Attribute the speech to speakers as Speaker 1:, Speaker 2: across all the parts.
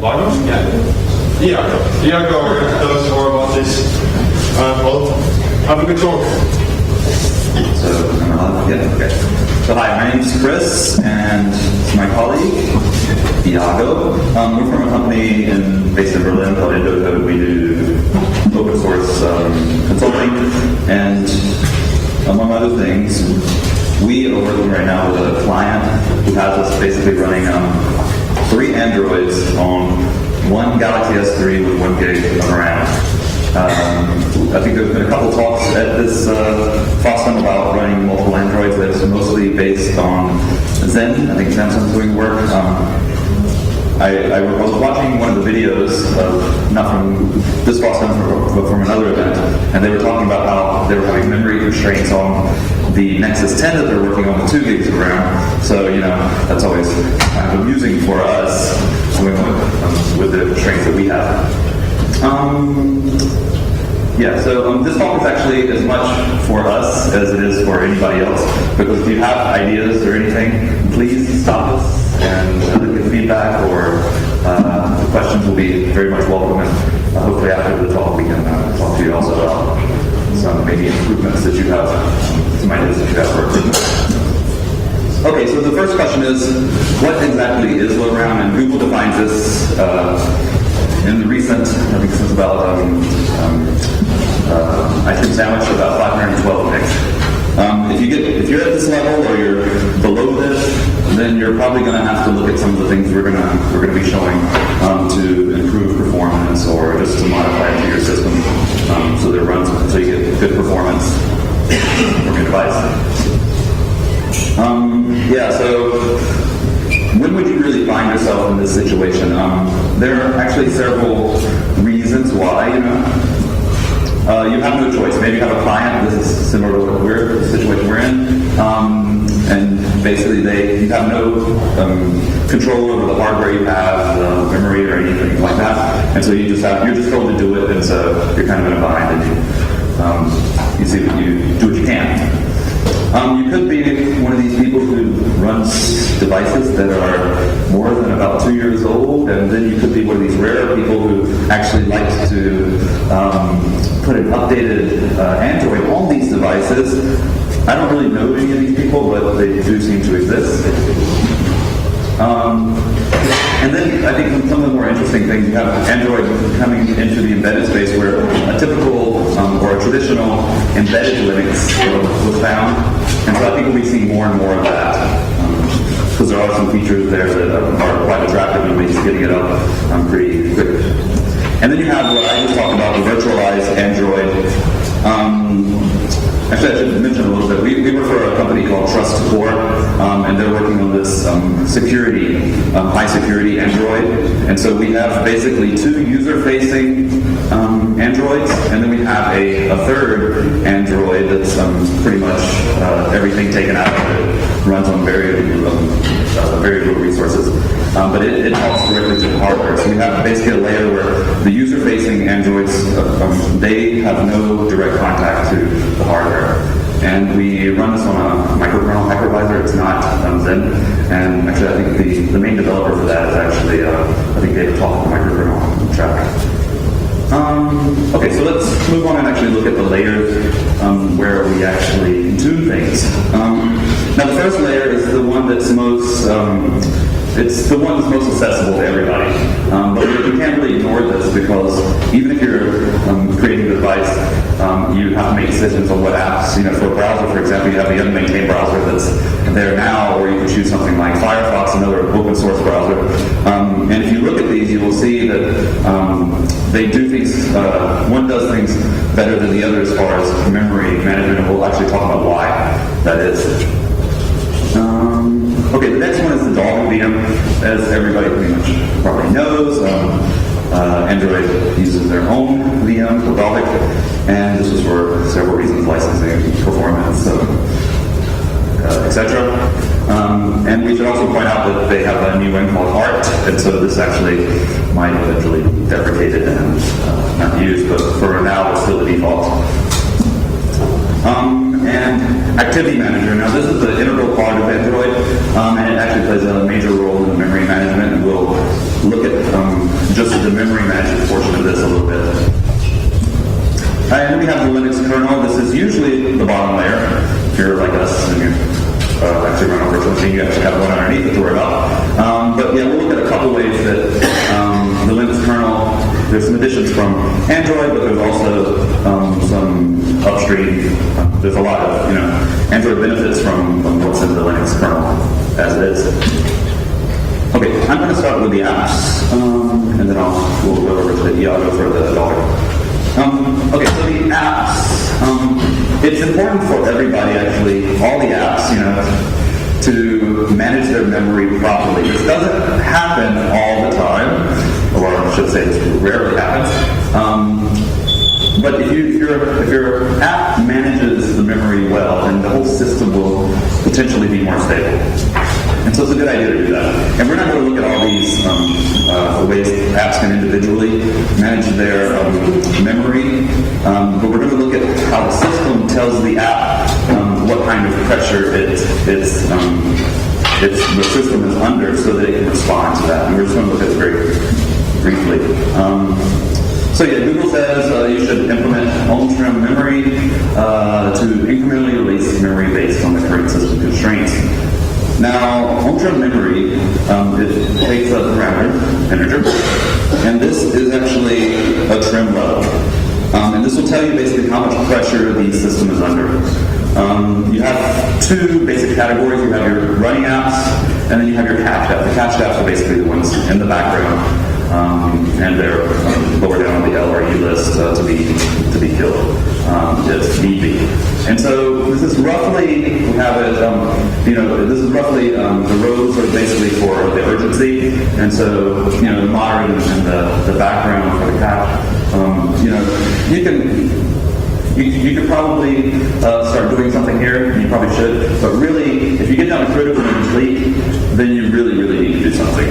Speaker 1: Lago? Yeah. Iago will tell us more about this. Well, have a good talk.
Speaker 2: So hi, my name is Chris, and it's my colleague, Iago. We're from a company based in Berlin called Indocode. We do open source consulting, and among other things, we are working right now with a client who has us basically running 3 Androids on one Galaxy S3 with 1 gig of RAM. I think there's been a couple talks at this FOSDEM about running multiple Androids. That's mostly based on Zen. I think Samsung's doing work. I was watching one of the videos, not from this FOSDEM, but from another event, and they were talking about how they were having memory constraints on the Nexus 10 that they're working on with 2 gigs of RAM. So, that's always kind of amusing for us with the constraints that we have. So this talk is actually as much for us as it is for anybody else, because if you have ideas or anything, please stop us and give feedback, or the questions will be very much welcome, and hopefully after the talk we can talk to you also about some maybe improvements that you have, some ideas that you have for improvement. Okay, so the first question is, what exactly is low RAM? And Google defines this in the recent, I think this is about ice cream sandwich, about 512 megs. If you're at this level or you're below this, then you're probably going to have to look at some of the things we're going to be showing to improve performance, or just to modify it to your system so that it runs until you get good performance from your device. So when would you really find yourself in this situation? There are actually several reasons why, you have no choice. Maybe you have a client, this is similar to the situation we're in, and basically you have no control over the hardware you have, the memory or anything like that, and so you're just told to do it, and so you're kind of in a bind, and you do what you can. You could be one of these people who runs devices that are more than about 2 years old, and then you could be one of these rare people who actually likes to put an updated Android on these devices. I don't really know any of these people, but they do seem to exist. And then I think some of the more interesting things, you have Android coming into the embedded space, where a typical or a traditional embedded Linux was found. And so I think we'll be seeing more and more of that, because there are some features there that are quite attractive, and we're just getting it up pretty quick. And then you have what I just talked about, the virtualized Android. Actually, I should mention a little bit. We work for a company called Trust Core, and they're working on this high security Android. And so we have basically 2 user-facing Androids, and then we have a third Android that's pretty much everything taken out of it, runs on very little resources. But it talks directly to the hardware. So we have basically a layer where the user-facing Androids, they have no direct contact to the hardware. And we run this on a microkernel hypervisor. It's not Zen. And actually, I think the main developer for that is actually, I think David talked on the microkernel track. Okay, so let's move on and actually look at the layers where we actually do things. Now, the first layer is the one that's most accessible to everybody. But you can't really ignore this, because even if you're creating the device, you have to make decisions on what apps. For a browser, for example, you have the unmaintained browser that's there now, or you can choose something like Firefox, another open source browser. And if you look at these, you will see that they do things, one does things better than the other as far as memory management, and we'll actually talk about why that is. Okay, the next one is the Dalvik VM. As everybody pretty much probably knows, Android uses their own VM for Dalvik, and this was for several reasons: licensing, performance, etc. And we should also point out that they have a new one called Art, and so this actually might eventually be deprecated and not used, but for now it's still the default. And Activity Manager. Now, this is an integral part of Android, and it actually plays a major role in memory management. We'll look at just the memory management portion of this a little bit. And then we have the Linux kernel. This is usually the bottom layer. If you're like us and you actually run a virtual machine, you have to have one underneath it to worry about. But yeah, we'll look at a couple ways that the Linux kernel, there's some additions from Android, but there's also some upstream. There's a lot of, Android benefits from what's in the Linux kernel as it is. Okay, I'm going to start with the apps, and then we'll go over to the Iago for the dollar. Okay, so the apps. It's important for everybody, actually, all the apps, to manage their memory properly. This doesn't happen all the time, or I should say, this rarely happens. But if your app manages the memory well, then the whole system will potentially be more stable. And so it's a good idea to do that. And we're not going to look at all these ways apps can individually manage their memory, but we're going to look at how the system tells the app what kind of pressure the system is under so that it can respond to that. And we're just going to look at it very briefly. So yeah, Google says you should implement on-prem memory to incrementally release memory based on the current system constraints. Now, on-prem memory, it takes a parameter, integer, and this is actually a trim level. And this will tell you basically how much pressure the system is under. You have two basic categories. You have your running apps, and then you have your cached apps. The cached apps are basically the ones in the background. And they're lower down on the LRE list to be killed if need be. And so this is roughly, we have it, this is roughly, the rows are basically for the urgency, and so, the moderate and the background for the cache. You could probably start doing something here, and you probably should, but really, if you get down to critical and complete, then you really, really need to do something.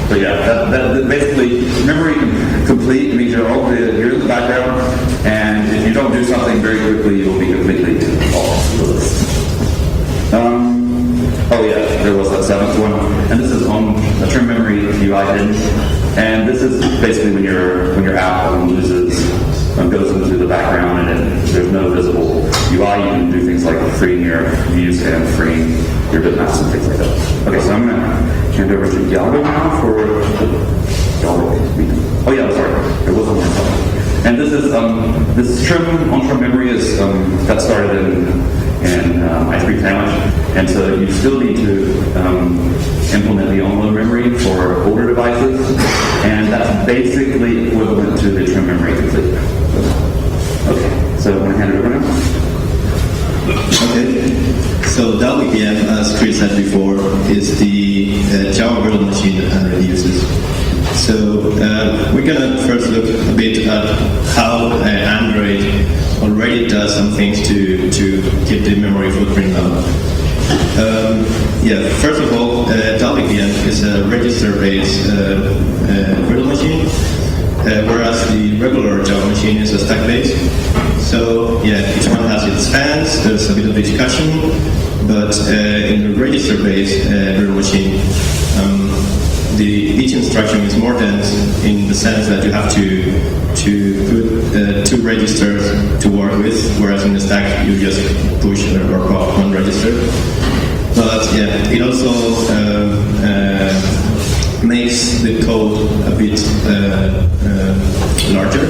Speaker 2: But yeah, that basically, memory complete means you're in the background, and if you don't do something very quickly, you'll be completely off the list. Oh yeah, there was that seventh one, and this is on a trim memory UI hidden, and this is basically when your app goes into the background and there's no visible UI. You can do things like freeing your views and freeing your bitmaps and things like that. Okay, so I'm going to hand over to Iago now for oh yeah, I'm sorry, there was one more. And this trim on-prem memory is got started in Ice Cream Sandwich, and so you still need to implement the on-load memory for older devices, and that's basically equivalent to the trim memory complete. Okay, so I'm going to hand it over now.
Speaker 3: Okay, so WPM, as Chris said before, is the Java virtual machine that Android uses. So we're going to first look a bit at how Android already does some things to keep the memory footprint low. First of all, WPM is a register-based virtual machine, whereas the regular Java machine is a stack-based. So each one has its fans. There's a bit of discussion, but in the register-based virtual machine, each instruction is more dense in the sense that you have to put two registers to work with, whereas in the stack you just push or pop one register. But it also makes the code a bit larger.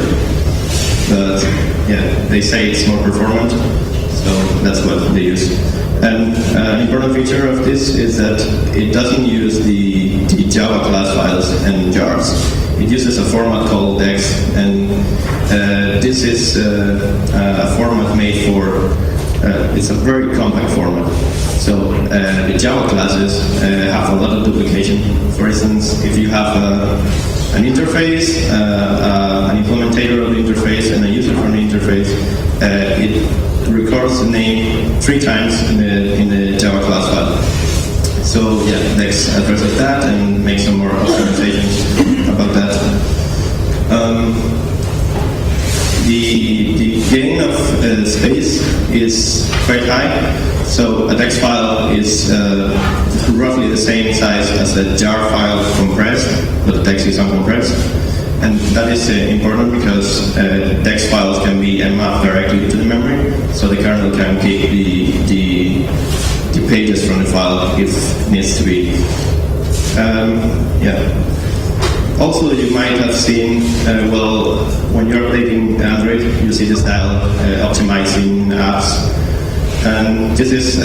Speaker 3: But they say it's more performant, so that's what they use. And an important feature of this is that it doesn't use the Java class files and jars. It uses a format called dex, and this is a format made for, it's a very compact format. So the Java classes have a lot of duplication. For instance, if you have an interface, an implementator of the interface, and a user from the interface, it records the name 3 times in the Java class file. So Dex addresses that and makes some more optimizations about that. The gain of space is quite high. So a Dex file is roughly the same size as a jar file compressed, but the text is uncompressed. And that is important because text files can be mapped directly to the memory, so the kernel can keep the pages from the file if needs to be. Also, you might have seen, when you're updating Android, you see the style optimizing apps. And this is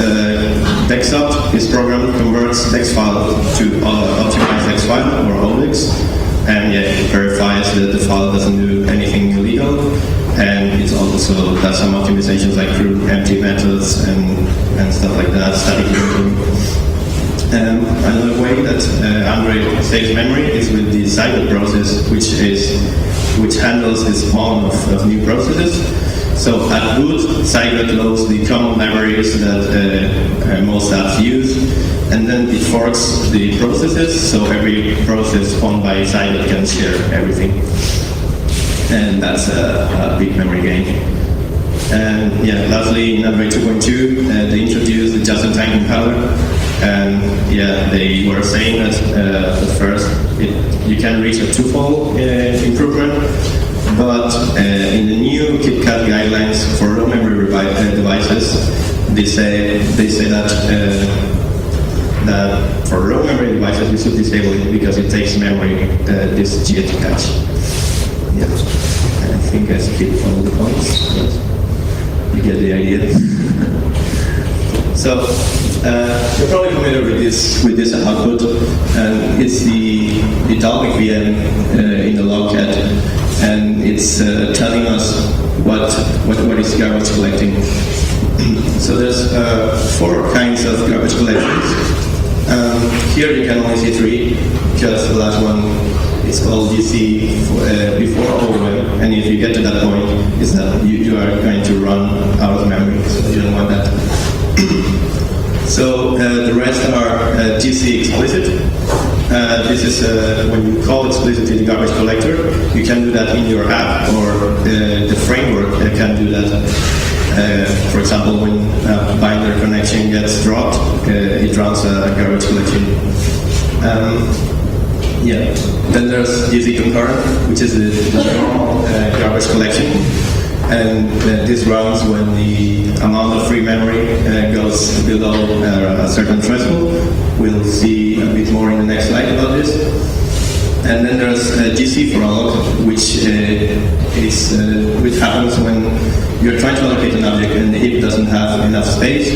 Speaker 3: TextOpt. This program converts text file to optimized text file or ODEX. And it verifies that the file doesn't do anything illegal. And it also does some optimizations like through empty methods and stuff like that, static linking. Another way that Android saves memory is with the cycle process, which handles the spawn of new processes. So at boot, Cycled loads the common libraries that most apps use, and then it forks the processes, so every process spawned by Cycled can share everything. And that's a big memory gain. And lastly, in Android 2.2, they introduced the just-in-time compiler. And they were saying that at first you can reach a twofold improvement, but in the new KitKat guidelines for low memory devices, they say that for low memory devices we should disable it because it takes memory this JIT cache. I think I skipped all the points, but you get the idea. So you're probably familiar with this output, and it's the Dalvik VM in the logcat, and it's telling us what is garbage collecting. So there's 4 kinds of garbage collections. Here you can only see 3, because the last one is called GC before overwhelm, and if you get to that point, is that you are going to run out of memory, so you don't want that. So the rest are GC explicit. This is when you call explicitly the garbage collector. You can do that in your app, or the framework can do that. For example, when a binder connection gets dropped, it runs a garbage collection. Then there's GC concurrent, which is the normal garbage collection. And this runs when the amount of free memory goes below a certain threshold. We'll see a bit more in the next slide about this. And then there's GC for all, which happens when you're trying to allocate an object and the heap doesn't have enough space.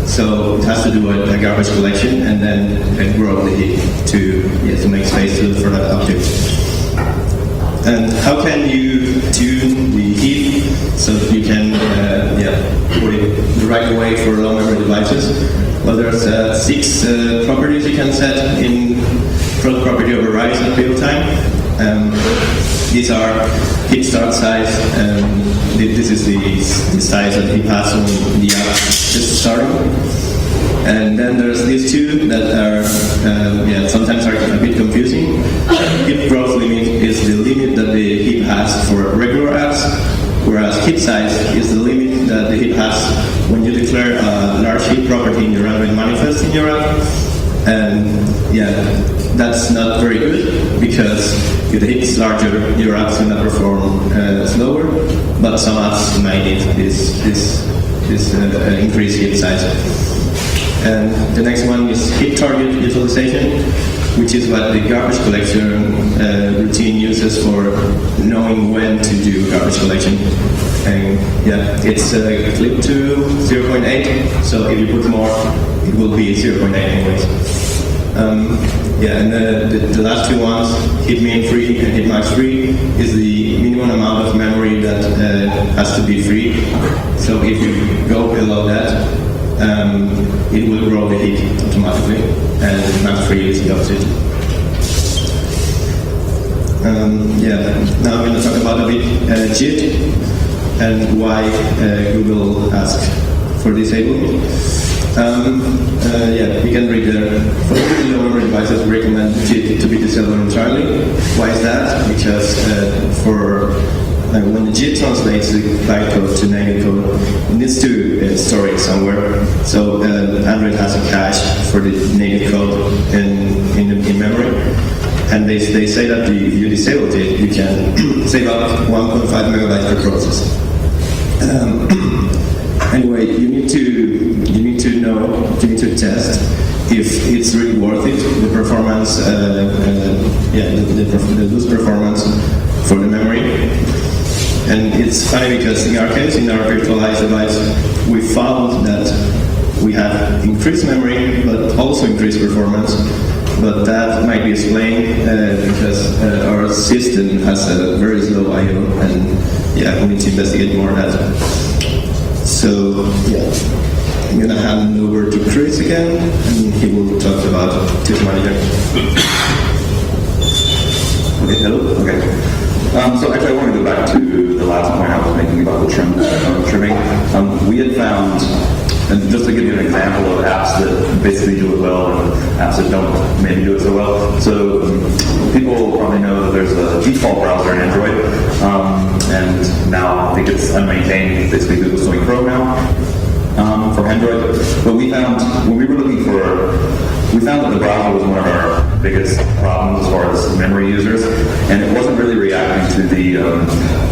Speaker 3: So it has to do a garbage collection and then grow the heap to make space for that object. And how can you tune the heap so that you can put it the right way for low memory devices? Well, there's 6 properties you can set in product property overrides at build time. These are heap start size. This is the size that heap has when the app just starting. And then there's these 2 that are sometimes are a bit confusing. Heap growth limit is the limit that the heap has for regular apps, whereas heap size is the limit that the heap has when you declare a large heap property in your Android manifest in your app. And that's not very good, because if the heap is larger, your app's going to perform slower, but some apps might need this increased heap size. And the next one is heap target utilization, which is what the garbage collection routine uses for knowing when to do garbage collection. And it's clipped to 0.8, so if you put more, it will be 0.8 anyways. And the last 2 ones, heap min free and heap max free, is the minimum amount of memory that has to be free. So if you go below that, it will grow the heap automatically, and max free is the opposite. Now I'm going to talk about a bit JIT and why Google asked for disabling. You can read there. For low memory devices, we recommend JIT to be disabled entirely. Why is that? Because for when the JIT translates the bytecode to native code, it needs to store it somewhere. So Android has a cache for the native code in memory. And they say that if you disable JIT, you can save up 1.5 megabytes per process. Anyway, you need to test if it's really worth it, the performance, the loose performance for the memory. And it's funny because in our case, in our virtualized device, we found that we have increased memory, but also increased performance. But that might be explained because our system has a very slow I/O, and we need to investigate more of that. So I'm gonna hand over to Chris again, and he will talk about Tip Manager.
Speaker 2: Okay, hello? Okay. So actually I want to go back to the last point I was making about the trimming. We had found, and just to give you an example of apps that basically do it well and apps that don't maybe do it so well. So people probably know that there's a default browser in Android, and now I think it's unmaintained. Basically, Google's doing Chrome now for Android. But we found when we were looking we found that the browser was one of our biggest problems as far as memory users, and it wasn't really reacting to the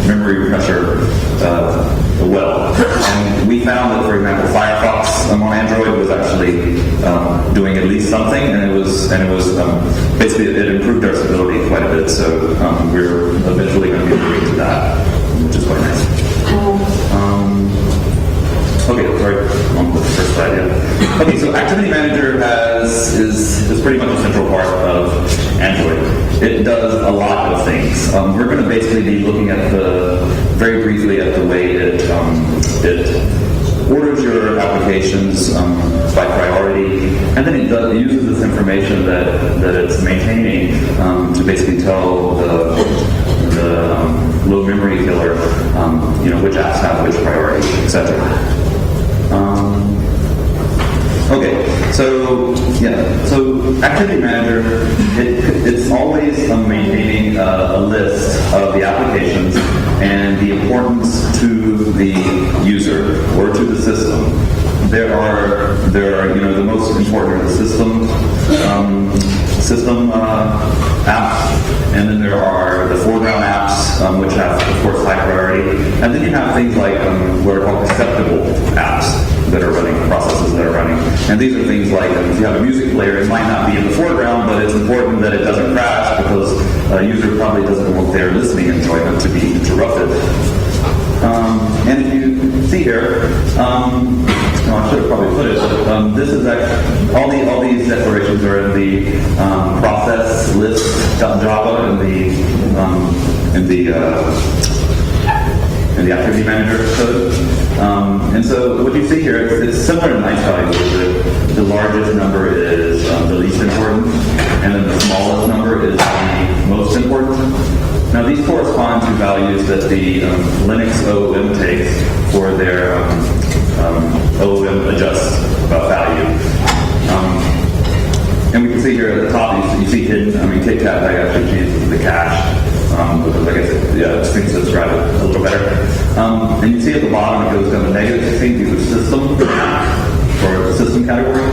Speaker 2: memory pressure well. And we found that, for example, Firefox on Android was actually doing at least something, and it was basically it improved our stability quite a bit. So we're eventually going to be moving to that, which is quite nice. Okay, sorry, on the first slide, yeah. Okay, so Activity Manager is pretty much a central part of Android. It does a lot of things. We're going to basically be looking at very briefly at the way it orders your applications by priority, and then it uses this information that it's maintaining to basically tell the low memory killer, which apps have which priority, etc. Okay, so Activity Manager, it's always maintaining a list of the applications and the importance to the user or to the system. There are the most important are the system apps, and then there are the foreground apps, which have, of course, high priority, and then you have things like what are called acceptable apps that are running, processes that are running, and these are things like if you have a music player, it might not be in the foreground, but it's important that it doesn't crash because a user probably doesn't want their listening enjoyment to be interrupted. And if you see here, I should have probably put it, but this is actually, all these declarations are in the process list.java in the Activity Manager code. And so what you see here, it's similar to nice values. The largest number is the least important, and then the smallest number is the most important. Now these correspond to values that the Linux OOM takes for their OOM adjust about value. And we can see here at the top, you see hidden, KitKat actually uses the cache, because I guess it seems to describe it a little better. And you see at the bottom, it goes down to -16, these are system, or the system category.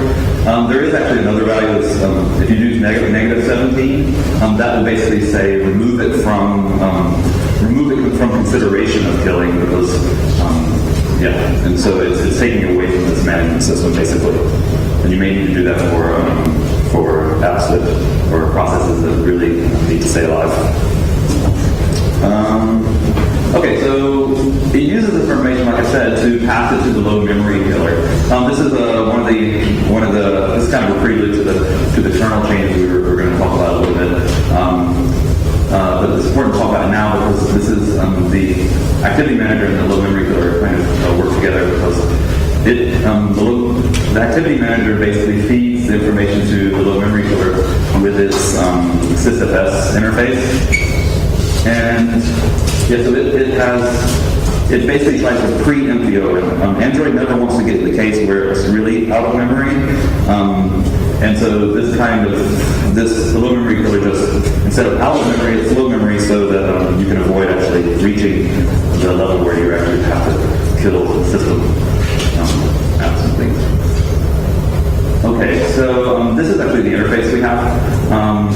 Speaker 2: There is actually another value that's, if you use -17, that will basically say remove it from consideration of killing, because, and so it's taking it away from this management system, basically. And you may need to do that for apps or processes that really need to stay alive. Okay, so it uses information, like I said, to pass it to the low memory killer. This is this is kind of a prelude to the kernel changes we're going to talk about a little bit. But it's important to talk about it now because this is the Activity Manager and the low memory killer kind of work together, because the Activity Manager basically feeds the information to the low memory killer with its sysfs interface. And so it basically tries to preempt the OOM. Android never wants to get to the case where it's really out of memory. And so the low memory killer just, instead of out of memory, it's low memory so that you can avoid actually actually reaching the level where you actually have to kill the system. Absolutely. Okay, so this is actually the interface we have,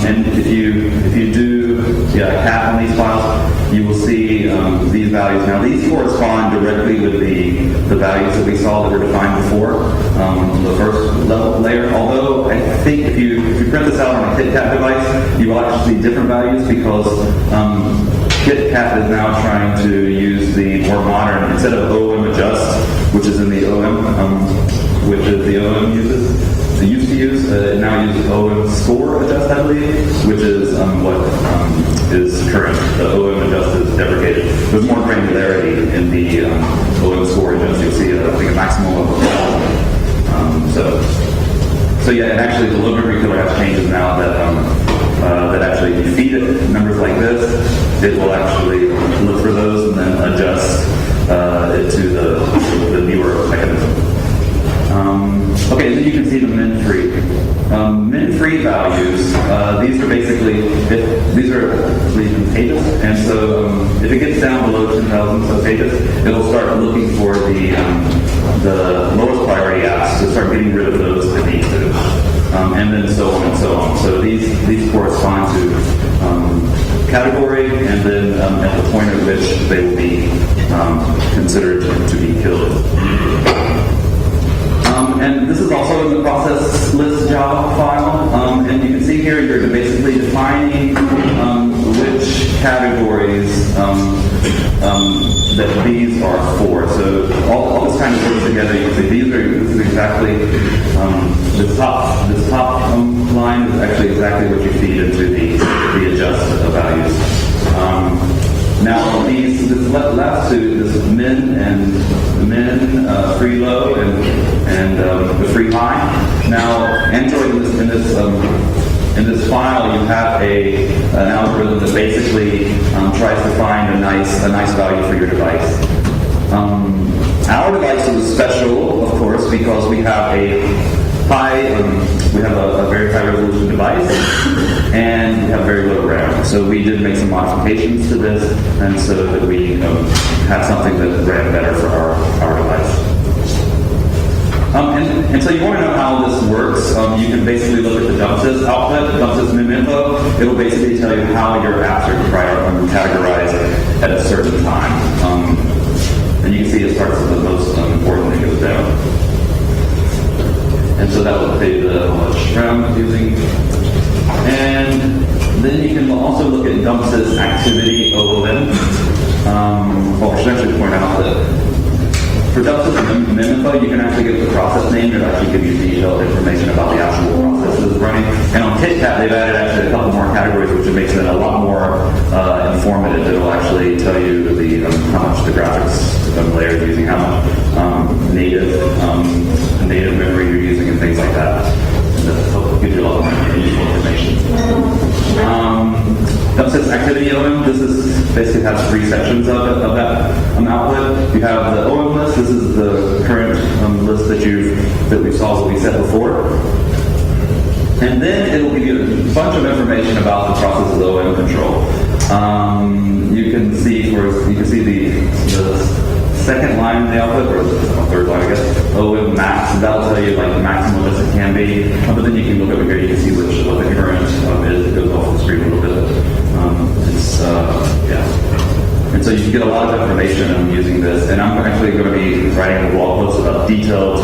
Speaker 2: and if you do cat on these files, you will see these values. Now these correspond directly with the values that we saw that were defined before, the first level layer. Although I think if you print this out on a KitKat device, you will actually see different values because KitKat is now trying to use the more modern, instead of OM adjust, which is in the OM, which is the OM used to use, it now uses OM score adjust, I believe, which is what is current. The OM adjust is deprecated. There's more granularity in the OM score adjust. You'll see, I think, a maximum of 1,000. So yeah, and actually the low memory killer has changes now that actually if you feed it numbers like this, it will actually look for those and then adjust it to the newer mechanism. Okay, then you can see the min-free. Min-free values, these are basically, these are pages, and so if it gets down below 10,000 pages, it'll start looking for the lowest priority apps to start getting rid of those that need to, and then so on and so on. So these correspond to category, and then at the point at which they will be considered to be killed. And this is also in the process list Java file, and you can see here you're basically defining which categories that these are for. So all this kind of works together. You can see this is exactly this top line is actually exactly what you feed into the adjust values. Now this last two, this min and the min, free low and the free high. Now Android in this file you have an algorithm that basically tries to find a nice value for your device. Our device is special, of course, because we have a very high resolution device, and we have very low RAM. So we did make some modifications to this, and so that we have something that ran better for our device. And so you want to know how this works. You can basically look at the dumpsys output, dumpsys mim-info. It'll basically tell you how your apps are categorized at a certain time. And you can see it starts with the most important and goes down. And so that will tell you how much RAM it's using. And then you can also look at dumpsys activity OLM. I should actually point out that for dumpsys mim-info, you can actually get the process name. It'll actually give you detailed information about the actual processes running. And on KitKat, they've added actually a couple more categories, which makes it a lot more informative. It'll actually tell you how much the graphics layer is using, how much native memory you're using, and things like that. And that'll give you a lot more useful information. Dumpsys activity OM, this is basically has three sections of that output. You have the OM list. This is the current list that we saw that we set before. And then it will give you a bunch of information about the process of OM control. You can see the second line in the output, or the third line, I guess, OM max. That'll tell you like the maximum as it can be. But then you can look over here. You can see what the current is. It goes off the screen a little bit. And so you can get a lot of information using this. And I'm actually going to be writing a blog post about detailed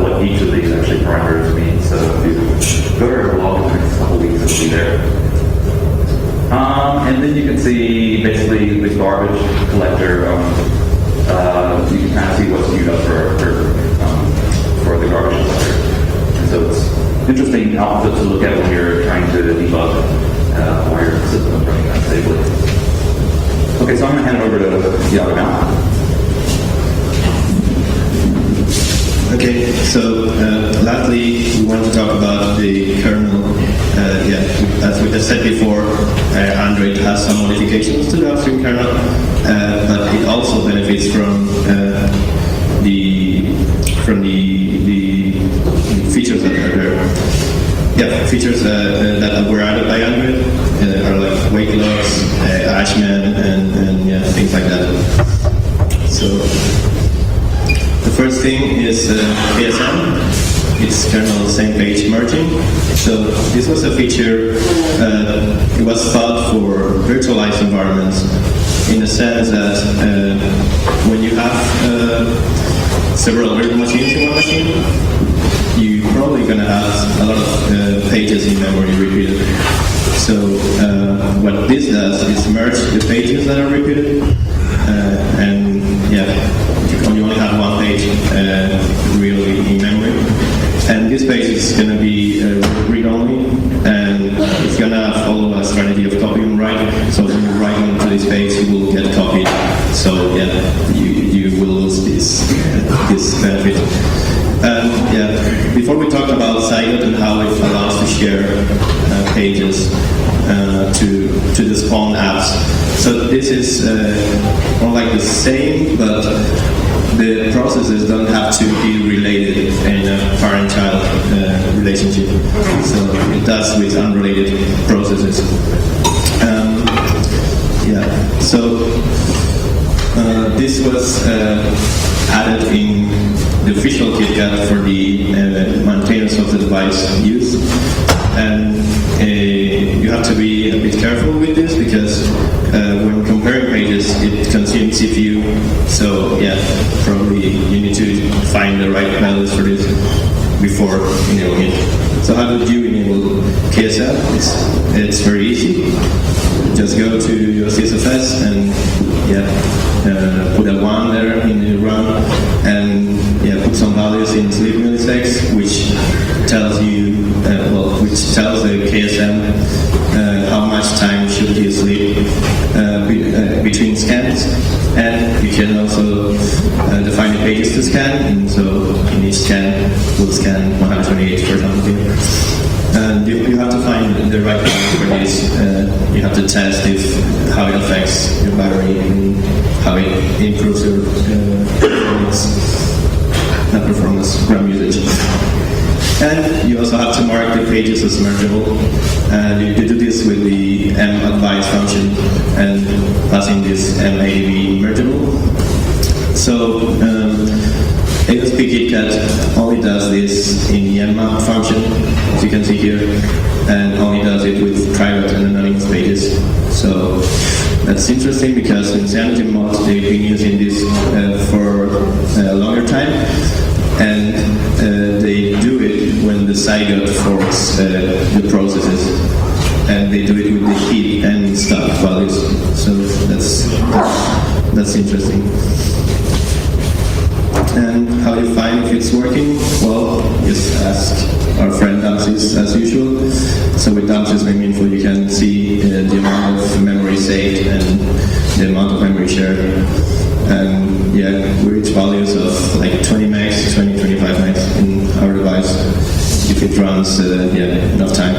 Speaker 2: what each of these actually parameters mean. So if you go to our blog in the next couple weeks, it'll be there. And then you can see basically the garbage collector. You can kind of see what's queued up for the garbage collector. And so it's interesting output to look at when you're trying to debug while your system is running unstably. Okay, so I'm going to hand it over to Yago now.
Speaker 3: Okay, so lastly, we want to talk about the kernel. As we just said before, Android has some modifications to the upstream kernel, but it also benefits from the features that are there. Yeah, features that were added by Android are like weight loss, Ashman, and first thing is KSM. It's kernel same page merging. So this was a feature, it was thought for virtualized environments in the sense that when you have several virtual machines in one machine, you're probably going to have a lot of pages in memory repeated. So what this does is merge the pages that are repeated, and yeah, you only have one page really in memory. And this page is going to be read-only, and it's going to follow a strategy of copy and write. So when you write onto this page, you will get copied. So yeah, you will lose this benefit. Yeah, before we talked about Zygote and how it allows to share pages to the spawn apps. So this is more like the same, but the processes don't have to be related in a parent-child relationship. So it does with unrelated processes. Yeah. So this was added in the official KitKat for the maintainers of the device use, and you have to be a bit careful with this because when comparing pages, it consumes CPU. So yeah, probably you need to find the right values for this before enabling it. So how do you enable KSM? It's very easy. Just go to your CSFS and yeah, put a 1 there in the run, and yeah, put some values in sleep milliseconds, which tells you, which tells the KSM how much time should he sleep between scans. And you can also define the pages to scan, and so in each scan we'll scan 128, for example. And you have to find the right value for this. You have to test how it affects your battery and how it improves your RAM usage. And you also have to mark the pages as mergeable. And you do this with the madvise function and passing this madv mergeable. So ASP KitKat only does this in the mmap function, as you can see here, and only does it with private and anonymous pages. So that's interesting because in CyanogenMod they've been using this for a longer time, and they do it when the Zygote forks the processes, and they do it with the heap and stuff values. So that's interesting. And how do you find if it's working? Well, just ask our friend Damsis as usual. So with Damsis info you can see the amount of memory saved and the amount of memory shared. And yeah, we reach values of like 20 megs, 25 megs in our device if it runs enough time.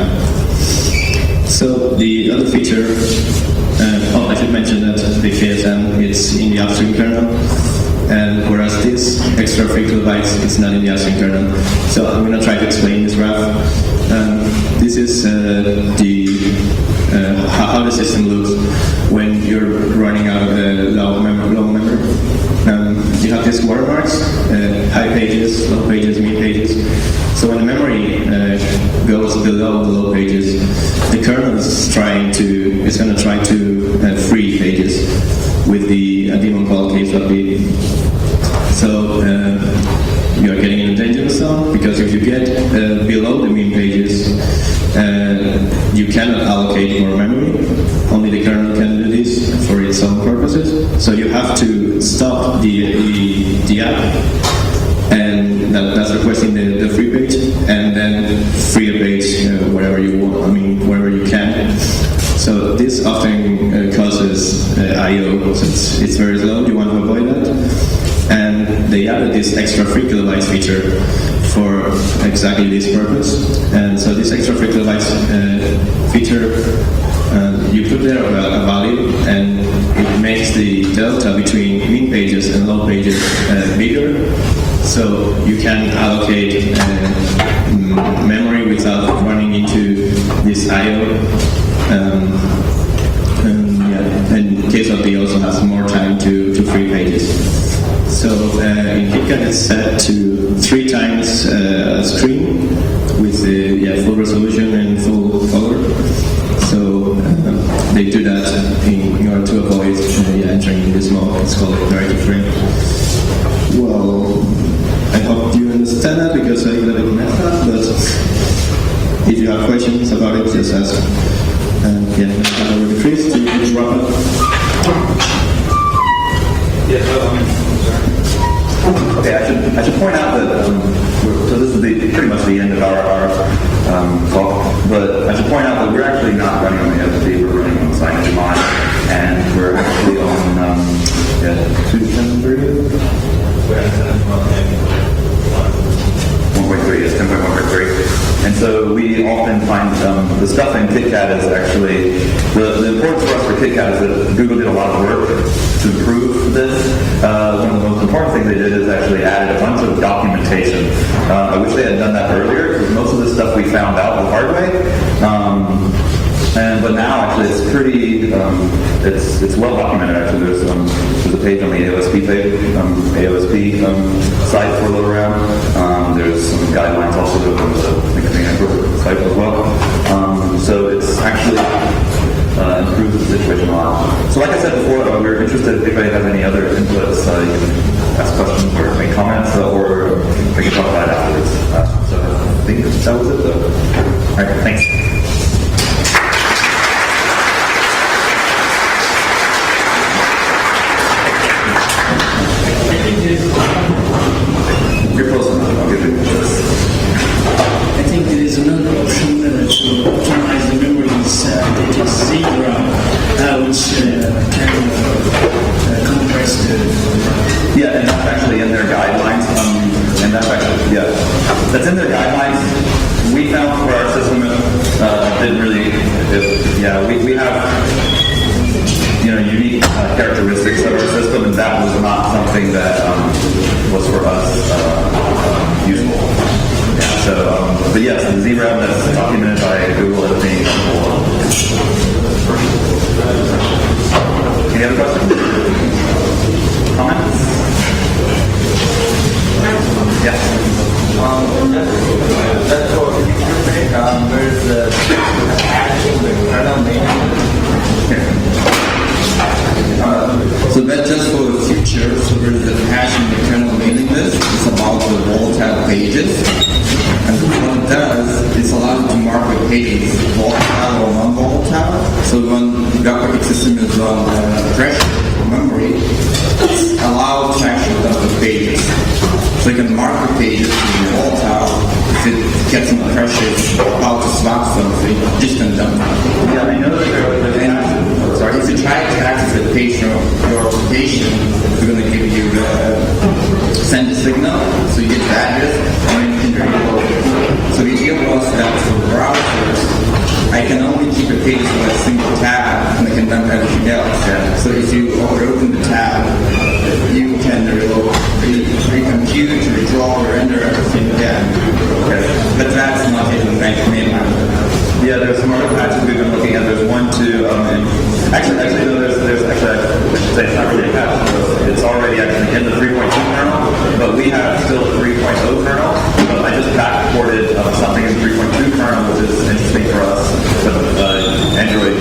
Speaker 3: So the other feature, I should mention that the KSM is in the upstream kernel, and whereas this extra 3 kilobytes is not in the upstream kernel. So I'm going to try to explain this graph. This is how the system looks when you're running out of low memory. You have these watermarks, high pages, low pages, mid pages. So when the memory goes below the low pages, the kernel is going to try to free pages with the daemon called case.b. So you are getting in a danger zone, because if you get below the mean pages, you cannot allocate more memory. Only the kernel can do this for its own purposes. So you have to stop the app, and that's requesting the free page, and then free a page wherever you want. Wherever you can. So this often causes I/O, since it's very slow. You want to avoid that. And they added this extra 3 kilobytes feature for exactly this purpose. And so this extra 3 kilobytes feature, you put there a value, and it makes the delta between mean pages and low pages bigger. So you can allocate memory without running into this I/O. And KSOP also has more time to free pages. So in KitKat webcam is set to 3 times screen with full resolution and full color. So they do that in order to avoid entering in this mode. It's called narrative frame. Well, I hope you understand that because I got it messed up, but if you have questions about it, just ask. And let's hand over to Chris to wrap up.
Speaker 2: Okay, I should point out that so this is pretty much the end of our talk, but I should point out that we're actually not running on the FD, we're running on Signage Mod, and we're actually on 2.10.3. 1.3, yes, 10.1.3. And so we often find the stuff in KitKat is actually, the importance for us for KitKat is that Google did a lot of work to improve this. One of the most important things they did is actually added a bunch of documentation. I wish they had done that earlier, because most of the stuff we found out the hard way. But now actually it's pretty, it's well documented actually. There's a page on the AOSP site for a look around. There's some guidelines also on the Android site as well. So it's actually improved the situation a lot. So like I said before, we're interested if anybody has any other inputs, you can ask questions or make comments, or we can talk about it afterwards. So I think that was it though. All right, thanks. You're close enough. I'll give you this.
Speaker 4: I think there is another option to optimize the memories that is Zebra, which can compress the...
Speaker 2: Yeah, and that's actually in their guidelines. And that's actually, that's in their guidelines. We found for our system, didn't really, we have unique characteristics of our system, and that was not something that was for us useful. Yeah, so, but yes, the ZRAM that's documented by Google as being helpful. Any other questions? Comments? Yeah.
Speaker 5: That's for future thing. There's the hashing the kernel
Speaker 6: So that's just for the future. So there's the hashing the kernel mailing list. It's about the volatile pages. And what it does, it's allowed to mark the pages volatile or non-volatile. So when the operating system is on pressure or memory, it's allowed to actually dump the pages. So you can mark the pages to be volatile. If it gets some pressure, it's about to swap something, just can dump it.
Speaker 2: Yeah, I know that there was
Speaker 6: If you try to access the page from your application, it's going to give you send a signal, so you get the address, and then you can reload it. So the idea was that for browsers, I can only keep a page with a single tab, and I can dump everything else. So if you open the tab, you can recompute, redraw, or render everything again. Okay. But that's not even mainline.
Speaker 2: Yeah, there's some other patches we've been looking at. There's one, two, actually, no, there's actually, I should say it's not really a patch. It's already actually in the 3.2 kernel, but we have still a 3.0 kernel. But I just backported something in 3.2 kernel, which is interesting for us. But Android,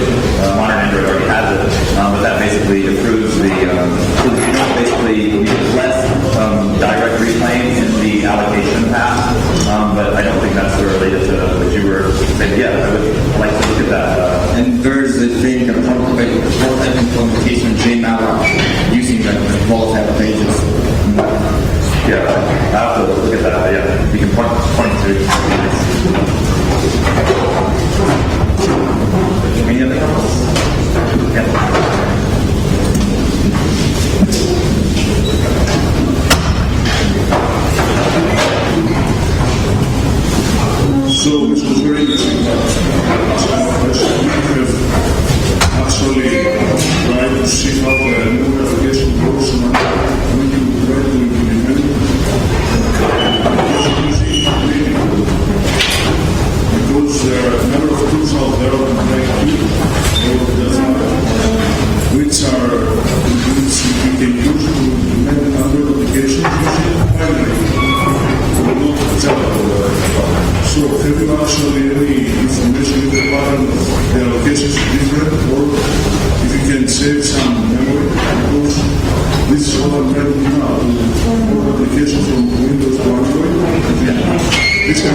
Speaker 2: modern Android already has it. But that basically improves the, basically less direct replaying in the allocation path. But I don't think that's related to what you were saying. Yeah, I would like to look at that.
Speaker 6: And there's a thing, a prototype implementation JMalloc using the volatile pages.
Speaker 2: Yeah, I'll have to look at that. Yeah, you can point to. Any other comments? Yeah.
Speaker 4: So, which was very interesting.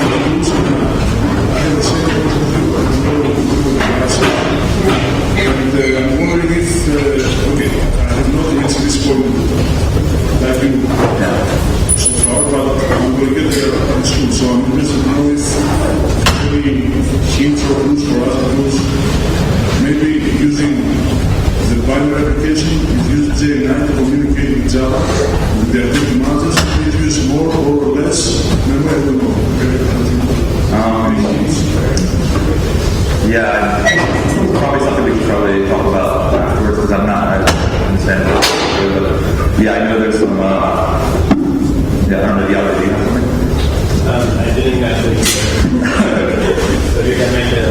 Speaker 7: tools. I have the same and I'm wondering if, okay, I have not reached this point that I've been so far, but I'm going to get there in school, so I'm interested to know if maybe intro tools or other tools, maybe using the binary application, it uses J9 to communicate with Java with the activity managers, it uses more or less memory, I don't know.
Speaker 2: Yeah, probably something we should probably talk about afterwards because I understand it. But yeah, I know there's some, yeah, I don't know, the other, do you have something?
Speaker 8: I didn't actually. So you can make it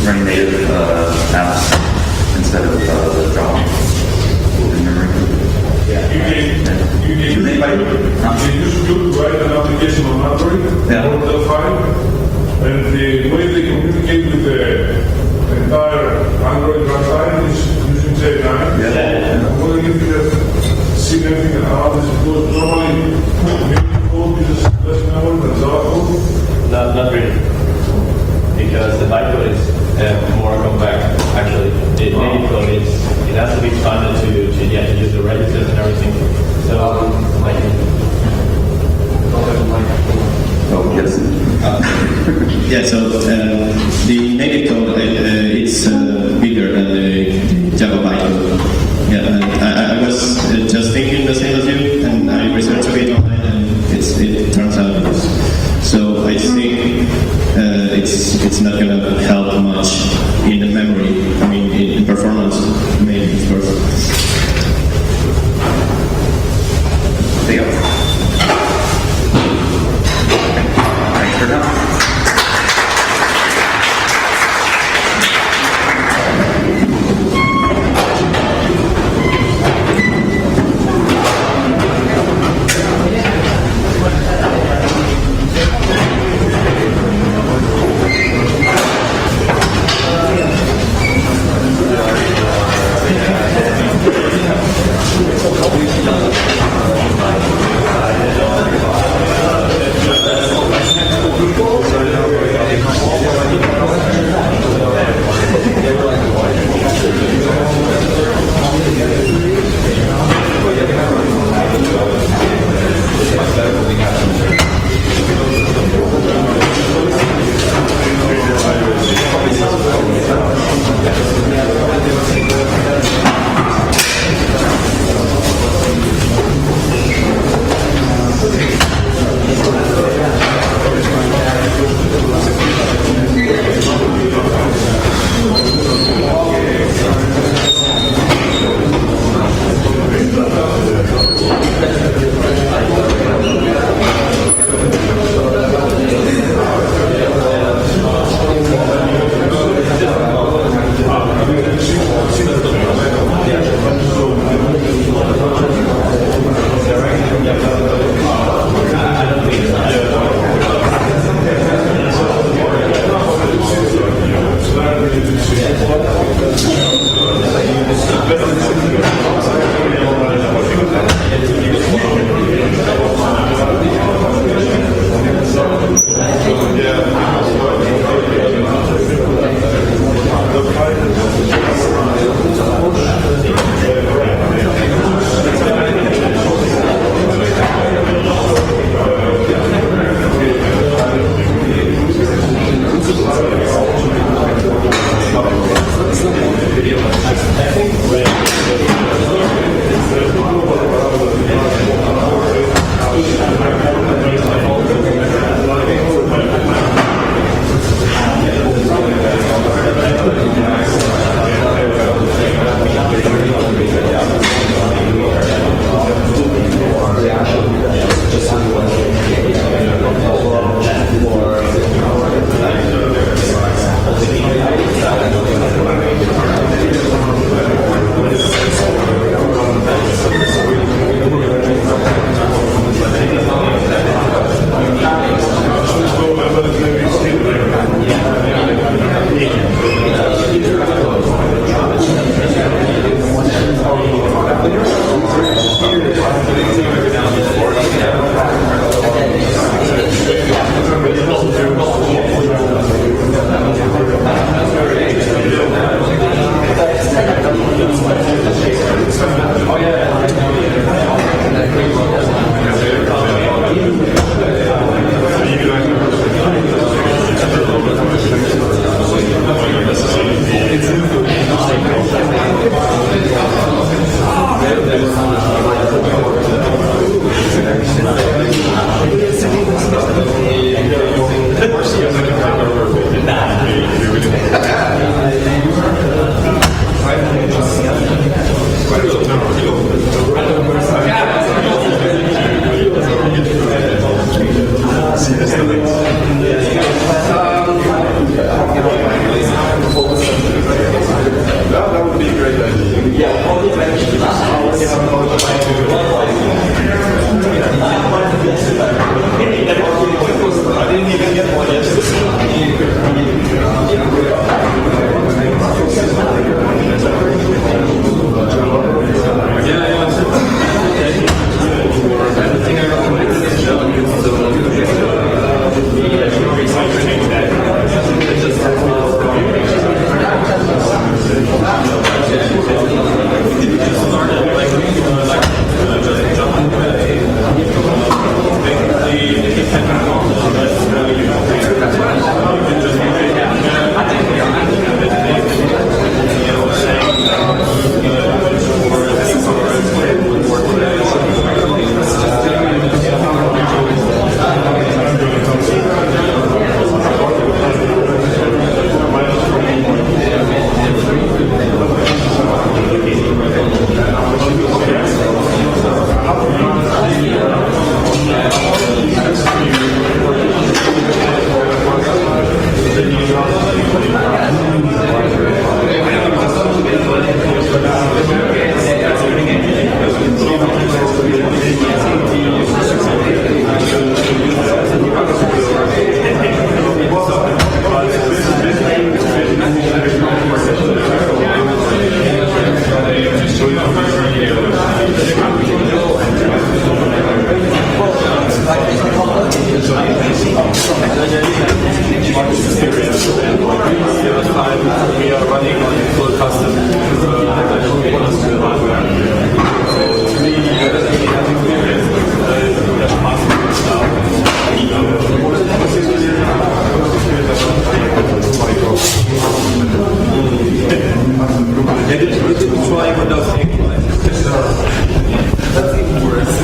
Speaker 2: Running native apps instead of the Java in memory.
Speaker 1: You can use to write an application on Android or the file. And the way they communicate with the entire Android runtime is using J9. I'm wondering if you have seen anything about this, because normally native code uses less memory than Java code.
Speaker 8: not really, because the bytecode is more compact. Actually, the native code it has to be expanded to use the registers and everything. So
Speaker 2: Oh, yes.
Speaker 3: Yeah, so the native code it's bigger than the Java bytecode. Yeah, and I was just thinking the same as you, and I researched a bit online, and it turns out it is. So I think it's not going to help much in the memory. I mean, in performance, maybe of course.
Speaker 2: There you go. Thanks for coming.
Speaker 5: we didn't try without equalizer. That's even worse.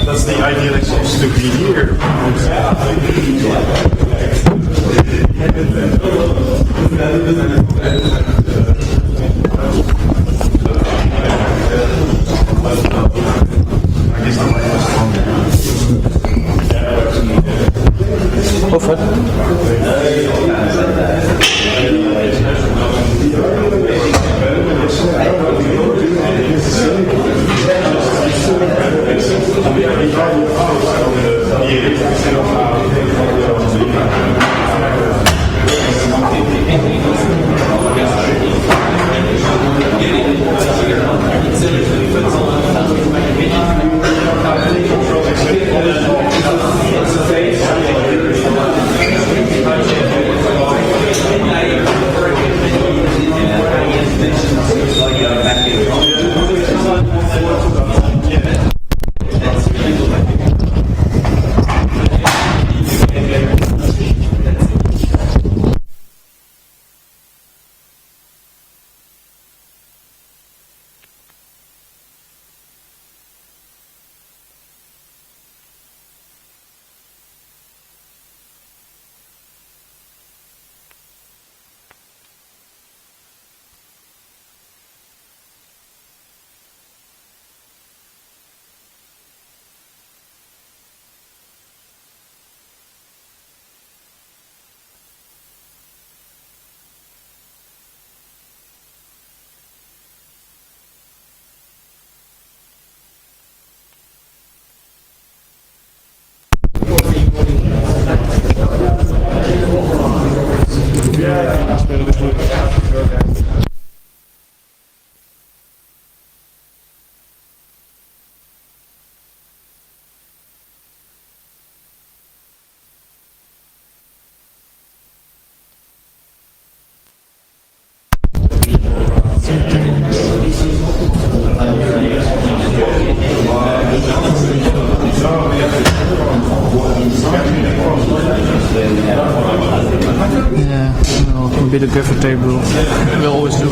Speaker 9: That's the ideal excuse to be here.
Speaker 10: A bit of gaffer tape will always do.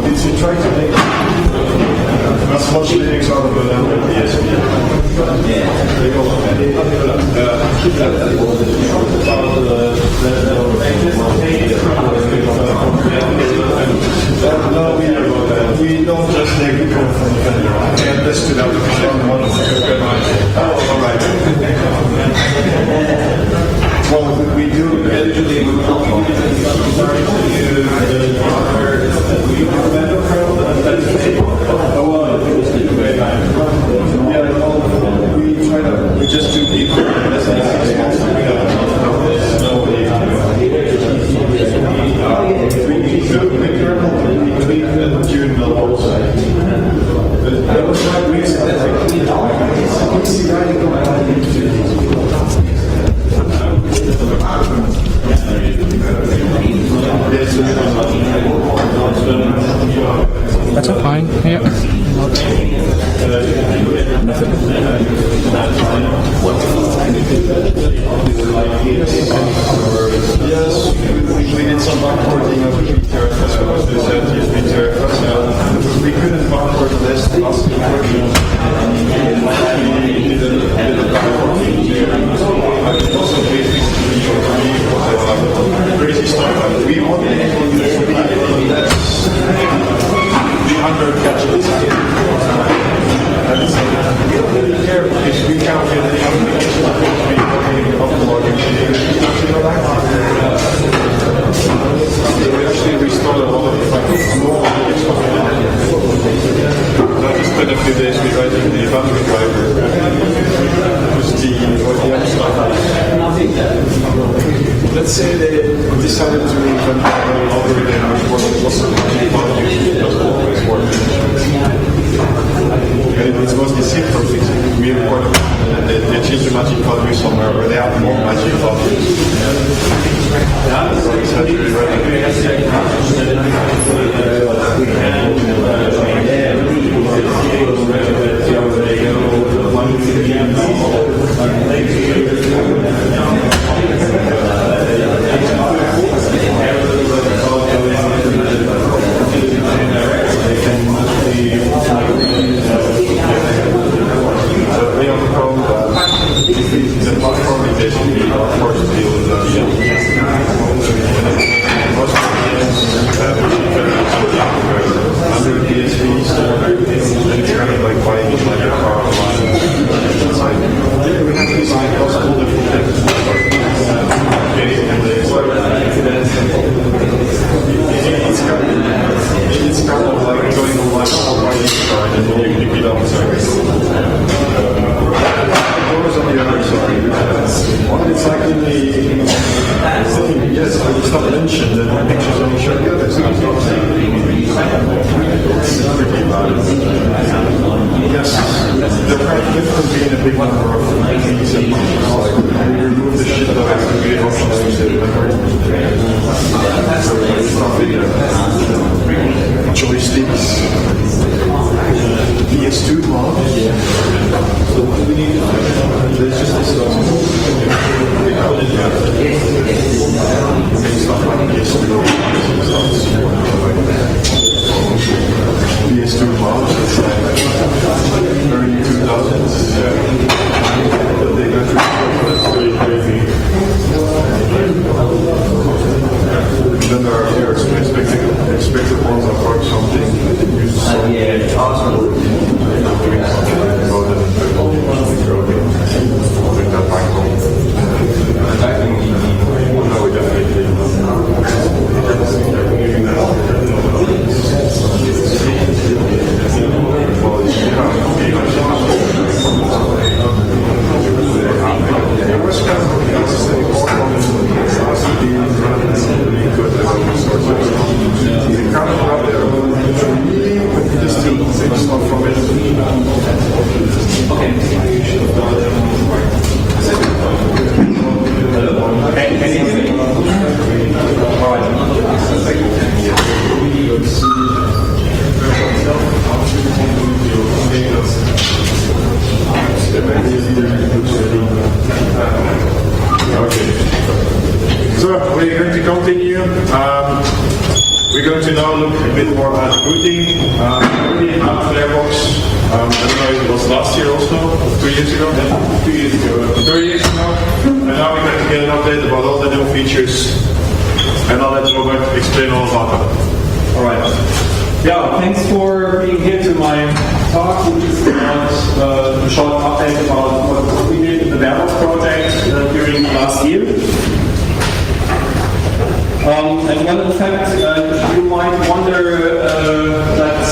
Speaker 9: Did you try to make as much lyrics out of the No, we don't just take the code from the vendor. I can't list it out of one of the all right. Well, we do usually with we just do people. That was my reason.
Speaker 10: That's fine, yeah.
Speaker 9: Yes, we did some backporting of the Peter. We couldn't backport the list. Crazy stuff. We want the under catches. We don't really care because we can't get any other catches. it to me when the algorithm was doesn't always work. And it's mostly synchronous. We record and they change the magic value somewhere, or they have more magic values. So it's actually the platform is basically, of course, deal with under PSPs, and it's kind of like buying like a car online. It's like, we have these like possible different things. It's kind of like going online, I'll buy this car, and then you pick it up. On the other side, it's like in the yes, when you stop mentioned that the pictures only show the other side. It's pretty bad. Yes, they're quite different being a big number of things and like we remove the shit that has to be options instead of memory. So it's not video. Joysticks. PS2 mod. So we need to there's just this stuff like PS2 mod, it's like early 2000s. They go through very crazy. Then there are expected ones that work something that uses something. We're going to now look a bit more at routing. Routing out of Airbox. I don't know if it was last year also, 2 years ago. 2 years ago. 3 years ago. And now we're going to get an update about all the new features. And I'll let Robert explain all about them.
Speaker 11: Alright. Yeah, thanks for being here to my talk, which is about a short update about what we did in the Airbox project during last year. And well, in fact, you might wonder that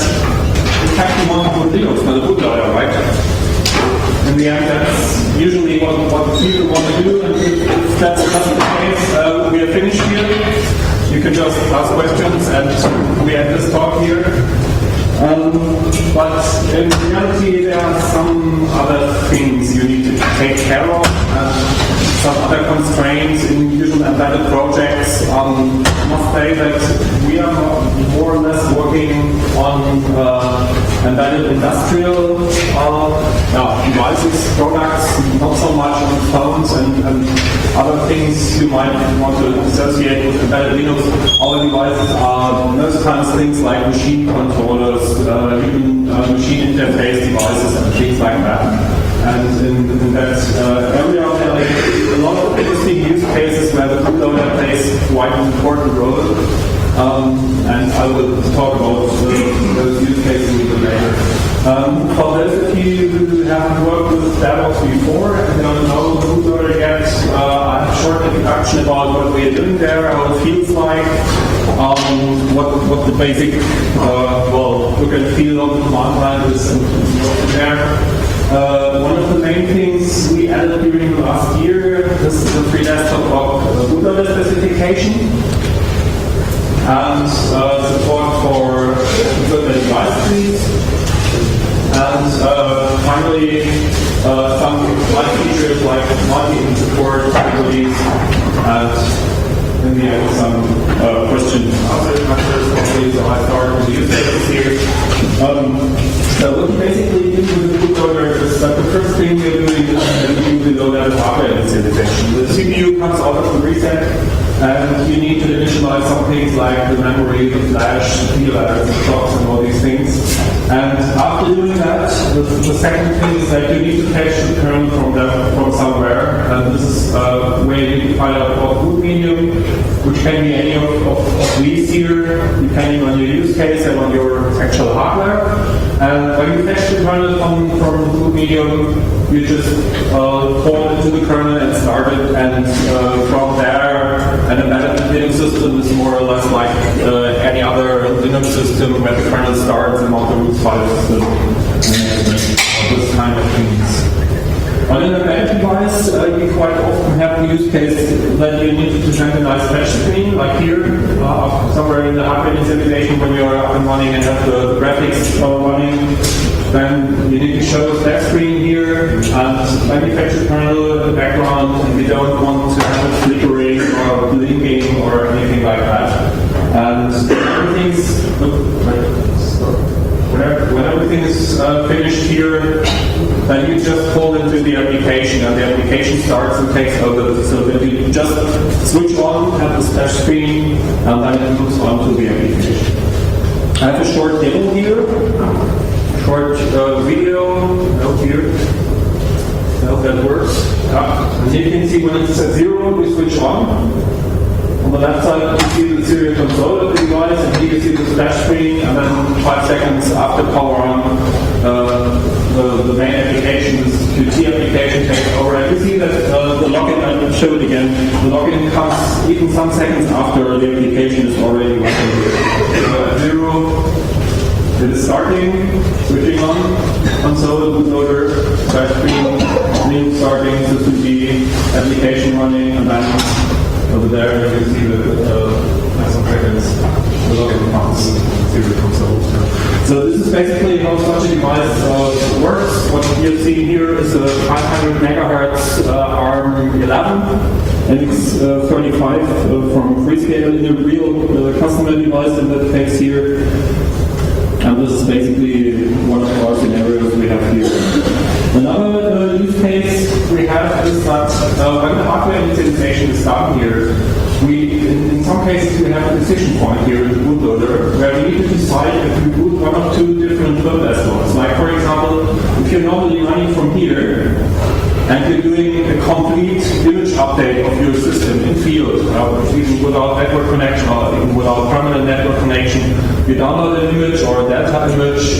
Speaker 11: in fact you want to put Linux for the bootloader, right? In the end, that's usually what people want to do, and if that's not the case, we are finished here. You can just ask questions, and we end this talk here. But in reality, there are some other things you need to take care of, and some other constraints in usual embedded projects. I must say that we are more or less working on embedded industrial devices, products, not so much on phones and other things you might want to associate with embedded Linux. Our devices are most times things like machine controllers, even machine interface devices and things like that. And in that area, there are a lot of interesting use cases where the bootloader plays quite an important role. And I will talk about those use cases a little later. For those of you who haven't worked with DevOps before and don't know the bootloader yet, I have a short introduction about what we are doing there, how it feels like, what the basic look and feel of the command line is and there. One of the main things we added during the last year, this is the free desktop bootloader specification. and support for the device trees. And finally, some light features like multi-in support capabilities, and in the end, some question answers. So I start with the use cases here. So what you basically do with the bootloader is that the first thing you're doing is that you load out hardware initialization. The CPU comes out of the reset, and you need to initialize some things like the memory, the flash, the PLLs, the clocks, and all these things. And after doing that, the second thing is that you need to fetch the kernel from somewhere. And this is where you need to find out what boot medium, which can be any of these here, depending on your use case and on your actual hardware. And when you fetch the kernel from the boot medium, you just call into the kernel and start it, and from there, an embedded Linux system is more or less like any other Linux system where the kernel starts and all the root file system and this kind of things. On an embedded device, you quite often have the use case that you need to present a nice flash screen, like here, somewhere in the hardware initialization when you're up and running and have the graphics running. Then you need to show a flash screen here, and manufacture kernel in the background, and you don't want to have it flickering or blinking or anything like that. And when everything is finished here, then you just pull into the application, and the application starts and takes over. So that you just switch on, have the splash screen, and then it moves on to the application. I have a short demo here, short video out here. I hope that works. And you can see when it's at 0, we switch on. On the left side, you see the serial console of the device, and here you see the splash screen, and then 5 seconds after power on, the main application, this Qt application, takes over. And you see that the login, I'll show it again, the login comes even some seconds after the application is already working. So at 0, it is starting, switching on, console, bootloader, splash screen starting, system D, application running, and then over there you can see some seconds, the login comes, serial console. So this is basically how such a device works. What you're seeing here is a 500 megahertz ARM 11, NX35 from Freescale in a real customer device in that case here. And this is basically one of our scenarios we have here. Another use case we have is that when the hardware initialization is done here, in some cases we have a decision point here in the bootloader where we need to decide if we boot one of 2 different firmware slots. Like for example, if you're normally running from here and you're doing a complete image update of your system in field, even without network connection or even without permanent network connection, you download an image or a data image,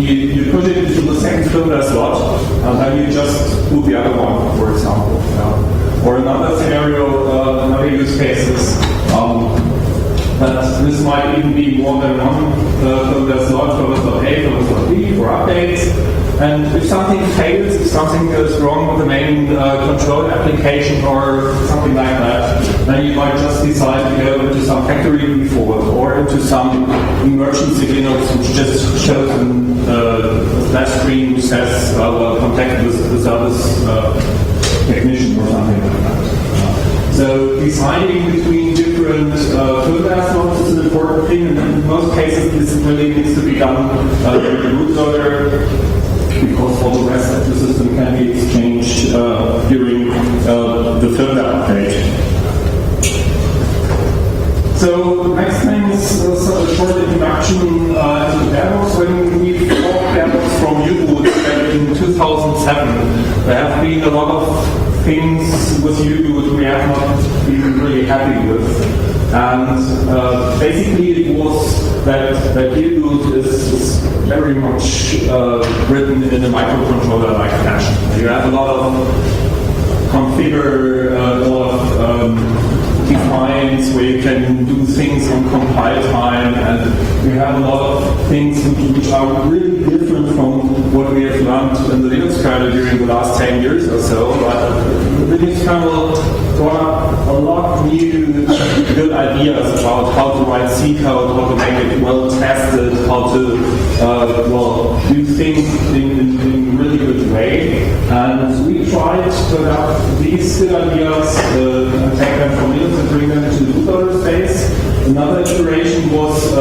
Speaker 11: you put it into the second firmware slot, and then you just boot the other one, for example. Or another scenario, another use case is that this might even be more than one firmware slot, firmware slot A, firmware slot B for updates. And if something fails, if something goes wrong with the main control application or something like that, then you might just decide to go into some factory default or into some emergency Linux which just shows a splash screen which says, well, contact the service technician or something like that. So deciding between different firmware slots is an important thing, and in most cases this really needs to be done with the bootloader, because all the rest of the system can be exchanged during the firmware update. So the next thing is a short introduction to the Airbox. When we bought Airbox from U-Boot in 2007, there have been a lot of things with U-Boot we have not been really happy with. And basically it was that U-Boot is very much written in a microcontroller-like fashion. You have a lot of configure, a lot of defines where you can do things on compile time, and you have a lot of things which are really different from what we have learned in the Linux kernel during the last 10 years or so. The Linux kernel got up a lot of new good ideas about how to write C code, how to make it well tested, how to do things in a really good way. And we tried to adapt these good ideas and take them from Linux and bring them into the bootloader space. Another iteration was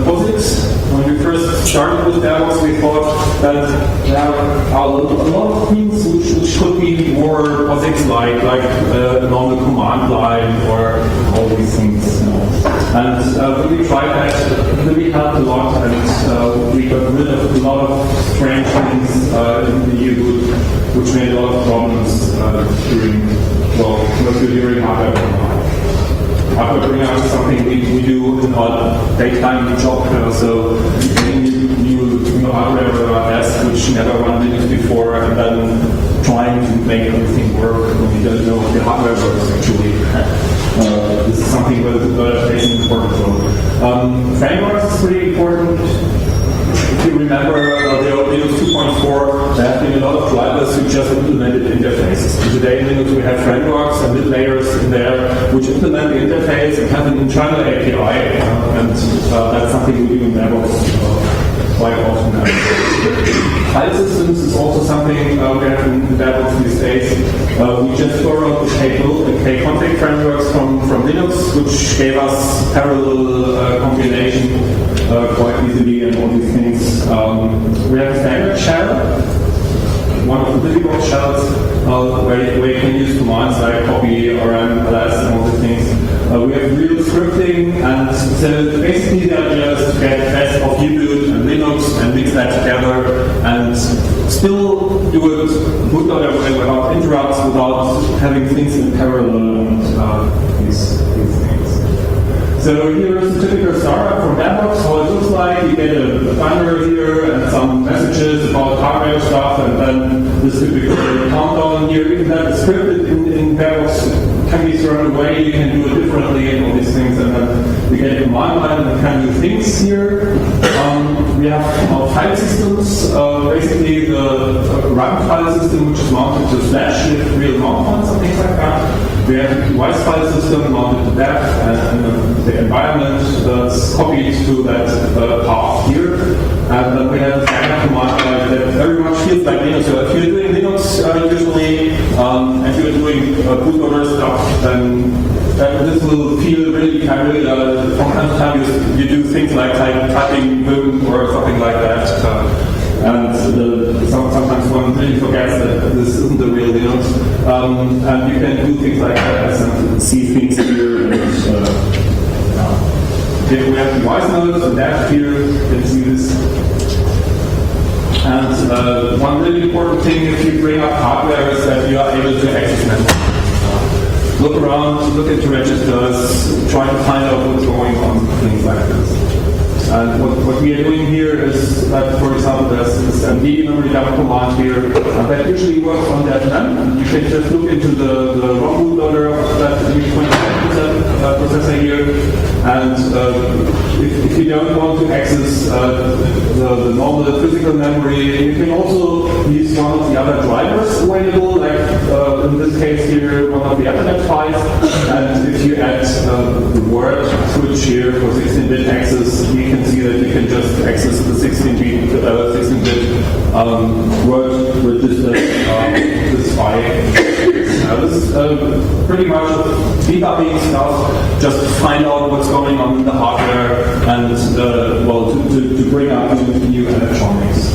Speaker 11: POSIX. When we first started with DevOps, we thought that there are a lot of things which could be more POSIX-like, like normal command line or all these things. And when we tried that, it really helped a lot, and we got rid of a lot of strange things in the U-boot, which made a lot of problems during hardware. Hardware bring up is something we do in our daytime job, so getting new hardware on our desk which never run Linux before, and then trying to make everything work when you don't know if the hardware works actually. This is something that plays an important role. Frameworks is pretty important. If you remember the old Linux 2.4, there have been a lot of drivers who just implemented interfaces. And today in Linux we have frameworks and mid layers in there which implement the interface and have an internal API, and that's something we do in DevOps quite often. File systems is also something we have in DevOps these days. We just borrowed the Kconfig frameworks from Linux, which gave us parallel compilation quite easily and all these things. We have a standard shell, one of the difficult shells, where you can use commands like copy or ls and all these things. We have real scripting, and so basically the idea is to get the best of U-boot and Linux and mix that together and still do it bootloader way without interrupts, without having things in parallel and these things. So here's a typical startup from DevOps, how it looks like. You get a binary here and some messages about hardware stuff, and then this typical countdown here. Even that is scripted in DevOps, can be thrown away, you can do it differently and all these things, and then we get a command line and can do things here. We have our file systems, basically the run file system which is mounted to Slash with real mount points and things like that. We have the device file system mounted to that, and the environment that's copied to that path here. And then we have a standard command line that very much feels like Linux. So if you're doing Linux usually, and you're doing bootloader stuff, then this will feel really familiar. From time to time you do things like typing Vim or something like that. And sometimes one really forgets that this isn't the real Linux. And you can do things like that and see things here. And, we have device nodes and that here, you can see this. And one really important thing if you bring up hardware is that you are able to access memory. Look around, look into registers, try to find out what's going on, things like this. And what we are doing here is that, for example, there's this MD memory dump command here that usually works on that RAM. You can just look into the ROM bootloader of that processor here, and if you don't want to access the normal physical memory, you can also use one of the other drivers available, like in this case here, one of the Ethernet files. And if you add the word switch here for 16-bit access, you can see that you can just access the 16-bit word register this file. This is pretty much debugging stuff, just to find out what's going on in the hardware and to bring up new electronics.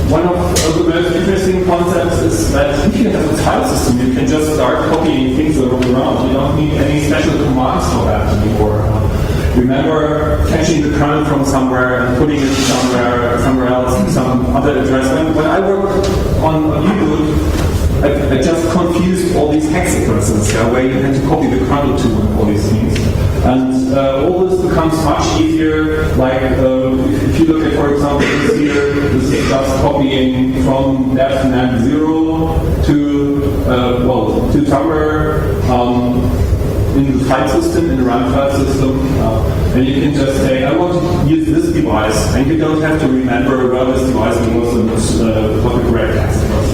Speaker 11: One of the most interesting concepts is that if you have a file system, you can just start copying things around. You don't need any special commands for that anymore. Remember fetching the kernel from somewhere and putting it somewhere else in some other address. When I worked on U-boot, I just confused all these hex addresses where you had to copy the kernel to and all these things. And all this becomes much easier, like if you look at, for example, this here, this is just copying from def 0 to somewhere in the file system, in the run file system, and you can just say, I want to use this device, and you don't have to remember where this device was and what the correct text was.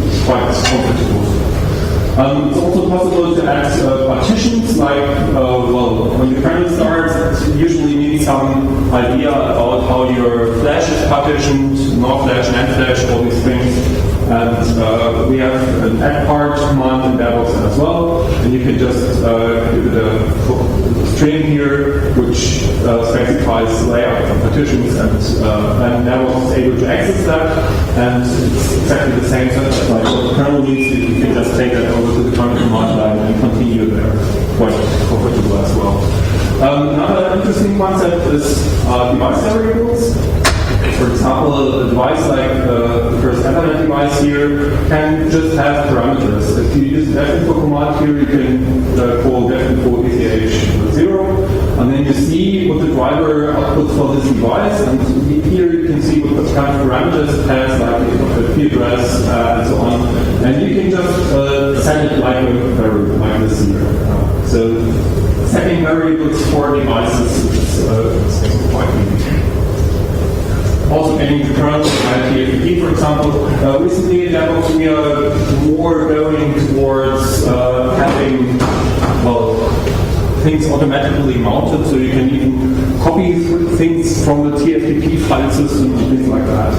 Speaker 11: It's quite comfortable. It's also possible to add partitions, like, well, when the kernel starts, it usually needs some idea about how your flash is partitioned, NOR flash, NAND flash, all these things. And we have an add part command in DevOps as well, and you can just give it a string here, which specifies layout of partitions, and DevOps is able to access that, and it's exactly the same setup. Like what the kernel needs, you can just take that over to the kernel command line and continue there. Quite comfortable as well. Another interesting concept is device variables. For example, a device like the first Ethernet device here can just have parameters. If you use the definfo command here, you can call definfo ETH0, and then you see what the driver outputs for this device, and here you can see what kind of parameters it has, like the IP address and so on. And you can just set it like a variable, like this here. So setting variables for devices is quite easy. Also getting the kernel like TFTP, for example. Recently in DevOps we are more going towards having, well, things automatically mounted, so you can even copy things from the TFTP file system and things like that.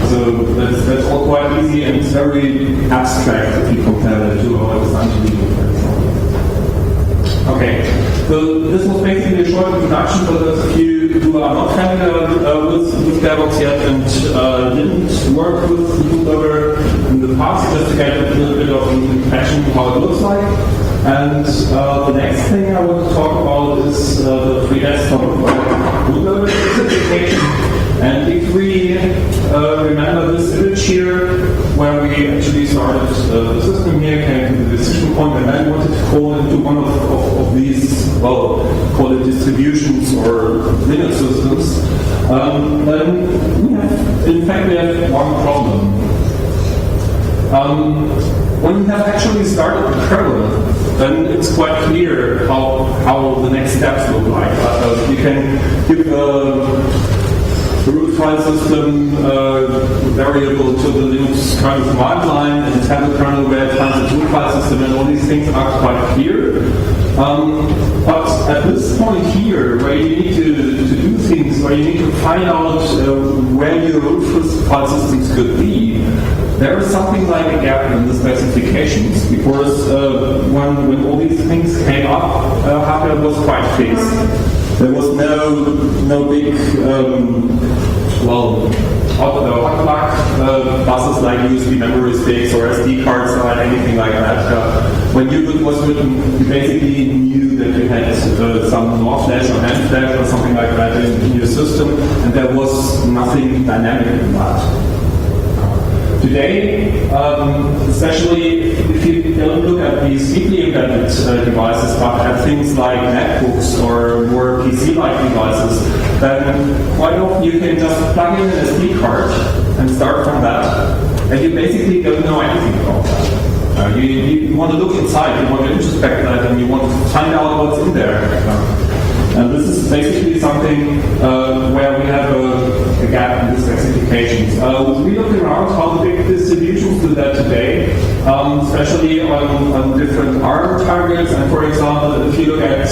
Speaker 11: So that's all quite easy, and it's very abstract if you compare it to how it's done to be. Okay, so this was basically a short introduction for those of you who are not familiar with DevOps yet and didn't work with the bootloader in the past, just to get a little bit of an impression of how it looks like. And the next thing I want to talk about is the free desktop bootloader specification. And if we remember this image here, where we actually started the system here, came to the decision point, and then wanted to call into one of these, well, call it distributions or Linux systems, then we have one problem. When you have actually started the kernel, then it's quite clear how the next steps look like. You can give the root file system variable to the Linux kernel command line and have a kernel where it finds the root file system, and all these things are quite clear. But at this point here, where you need to do things, where you need to find out where your root file systems could be, there is something like a gap in the specifications, because when all these things came up, hardware was quite fixed. There was no big, hotplug buses like USB memory sticks or SD cards or anything like that. When UBIT was written, you basically knew that you had some NOR flash or NAND flash or something like that in your system, and there was nothing dynamic in that. Today, especially if you don't look at these deeply embedded devices, but at things like netbooks or more PC-like devices, then quite often you can just plug in an SD card and start from that, and you basically don't know anything about that. You want to look inside, you want to introspect that, and you want to find out what's in there. And this is basically something where we have a gap in the specifications. We looked around how the big distributions do that today, especially on different ARM targets. And for example, if you look at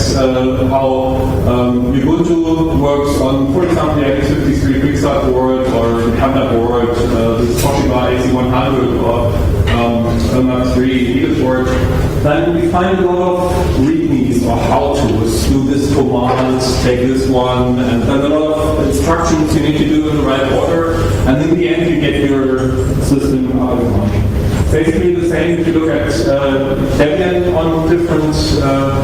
Speaker 11: how Ubuntu works on, for example, the x53 Quickstart board or the Panda board, the Toshiba AC100 or Irma 3 board, then we find a lot of readmes or how-tos. Do this command, take this one, and then a lot of instructions you need to do in the right order, and in the end you get your system out of running. Basically the same if you look at Debian on different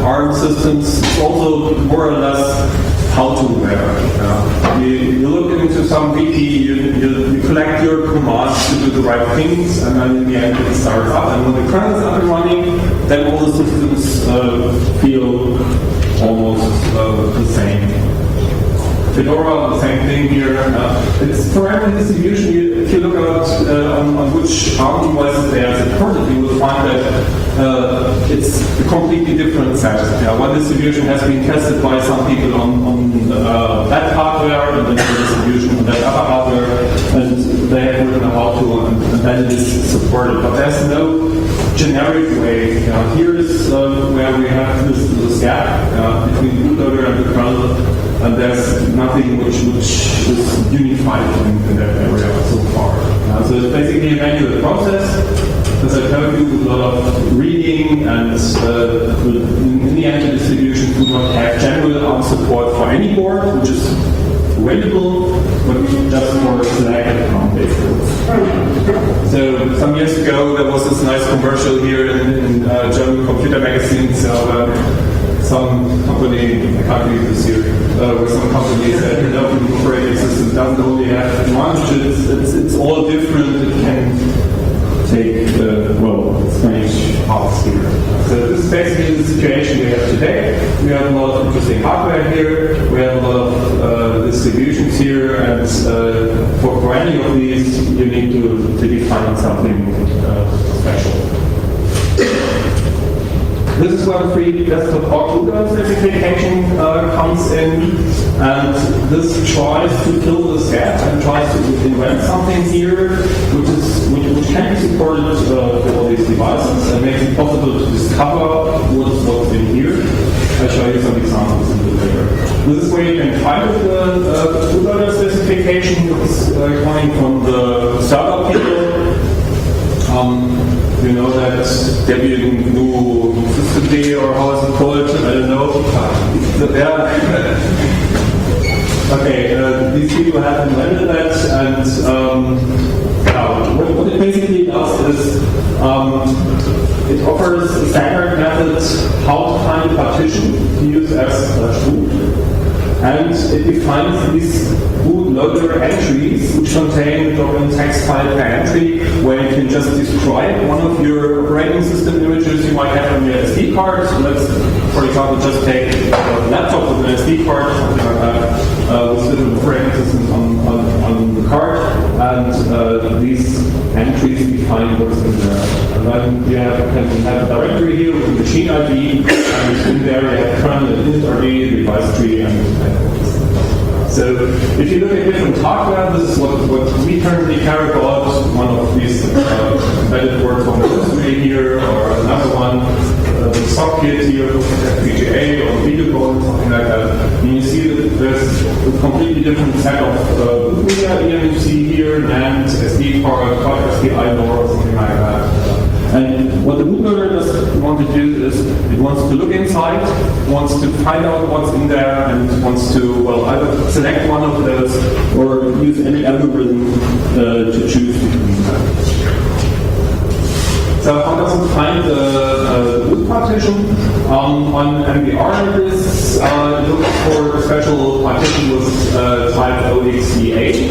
Speaker 11: ARM systems. It's also more or less how-to-ware. You look into some wiki, you collect your commands to do the right things, and then in the end it starts up. And when the kernel is up and running, then all the systems feel almost the same. Fedora, the same thing here. It's for every distribution. If you look at on which ARM devices they are supported, you will find that it's a completely different set. One distribution has been tested by some people on that hardware, and another distribution on that other hardware, and they have written a how-to, and then it is supported. But there's no generic generic way. Here is where we have this gap between the bootloader and the kernel, and there's nothing which is unified in that area so far. So it's basically a manual process. As I told you, with a lot of reading, and in the end, the distributions do not have general ARM support for any board, which is available, but just for selected ARM-based boards. So some years ago, there was this nice commercial here in German computer magazine. So some company, I can't read this here, where some company said the open operating system doesn't only have advantages, it's all different. It can take strange paths here. So this is basically the situation we have today. We have a lot of interesting hardware here, we have a lot of distributions here, and for any of these you need to define something special. This is where the free desktop bootloader specification comes in, and this tries to fill this gap and tries to invent something here which can be supported for all these devices and makes it possible to discover what's in here. I'll show you some examples in the later. This is where you can find the bootloader specification. It's coming from the startup people. You know that Debian GNU system or how is it called? I don't know. Okay, these people have invented that, and what it basically does is it offers a standard method how to find a partition to use as /root, and it defines these bootloader entries which contain the document text file per entry, where you can just describe one of your operating system images you might have on your SD card. So let's, for example, just take a laptop with an SD card, something like that, with different operating systems on the card, and these entries define what's in there. And then you can have a directory here with the machine ID, and in there you have kernel and init device tree, and so if you look at different hardware, this is what we currently care about. One of these embedded boards on the history here, or another one, the socket here, FPGA or video board, something like that. And you see that there's a completely different set of media eMMC here, NAND, SD card, SPI NOR, or something like that. And what the bootloader does want to do is it wants to look inside, wants to find out what's in there, and wants to, either select one of those or use any algorithm to choose between them. So how does it find the boot partition? On MBR, this looks for a special partition with type OXDA.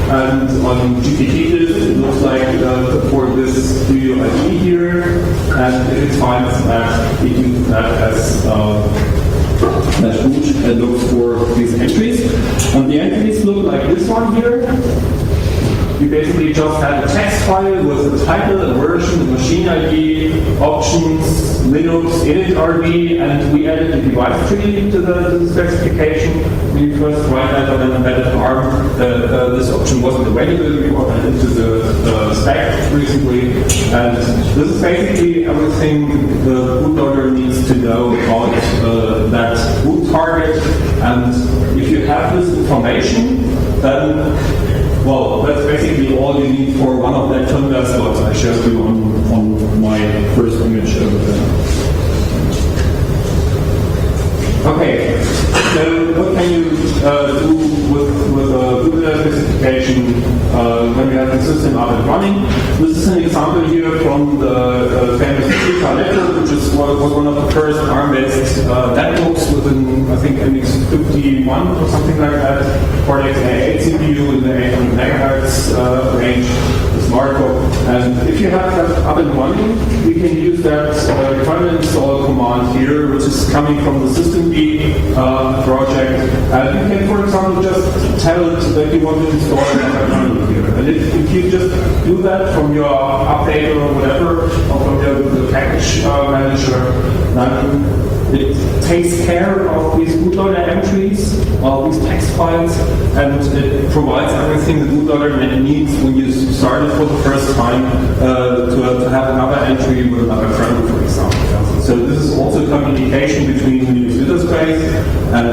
Speaker 11: And on GPT, it looks like for this studio ID here, and if it finds that, it uses that as /root and looks for these entries. And the entries look like this one here. You basically just had a text file with a title, a version, a machine ID, options, Linux, init.rb, and we added a device tree to the specification. When you first write that on an embedded ARM, this option wasn't available. We brought it into the spec recently, and this is basically everything the bootloader needs to know about that boot target. And if you have this information, then that's basically all you need for one of that Tunda slots I showed you on my first image over there. Okay, so what can you do with a bootloader specification when you have the system up and running? This is an example here from the famous Electro, which was one of the first ARM-based netbooks within, I think, MX51 or something like that. Cortex A8 CPU in the 800 megahertz range, the SmartBook. And if you have that up and running, you can use that kernel install command here, which is coming from the systemd project. And you can, for example, just tell it that you want to install that kernel here. And if you just do that from your update or whatever, or from the package manager, then it takes care of these bootloader entries, all these text files, and it provides everything the bootloader needs when you start it for the first time to have another entry with another kernel, for example. So this is also communication between the Linux user space and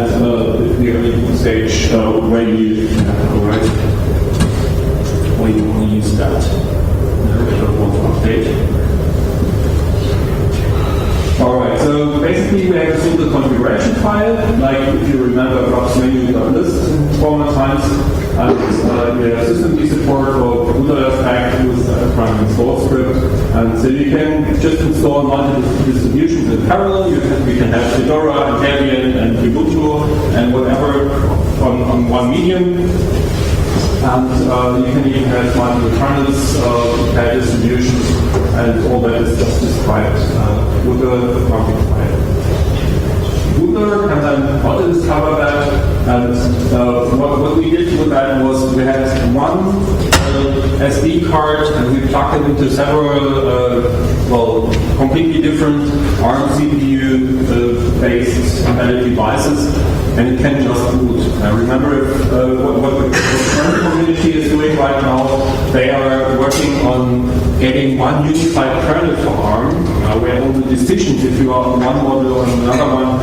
Speaker 11: the early stage where you want to use that. I don't want to update. Alright, so basically we have a simple configuration file, like if you remember props.menu.list in former times, and we have systemd support for bootloader stack with a prime install script, and so you can just install multiple distributions in parallel. You can have Fedora and Debian and Ubuntu and whatever on one medium. And you can even have multiple kernels, pair distributions, and all that is just described with a config file. Bootloader can then auto-discover that, and what we did with that was we had one SD card, and we plugged it into several, completely different ARM CPU-based embedded devices, and it can just boot. Now remember what the current community is doing right now, they are working on getting one unified kernel for ARM, where all the decisions, if you are on one model or another one,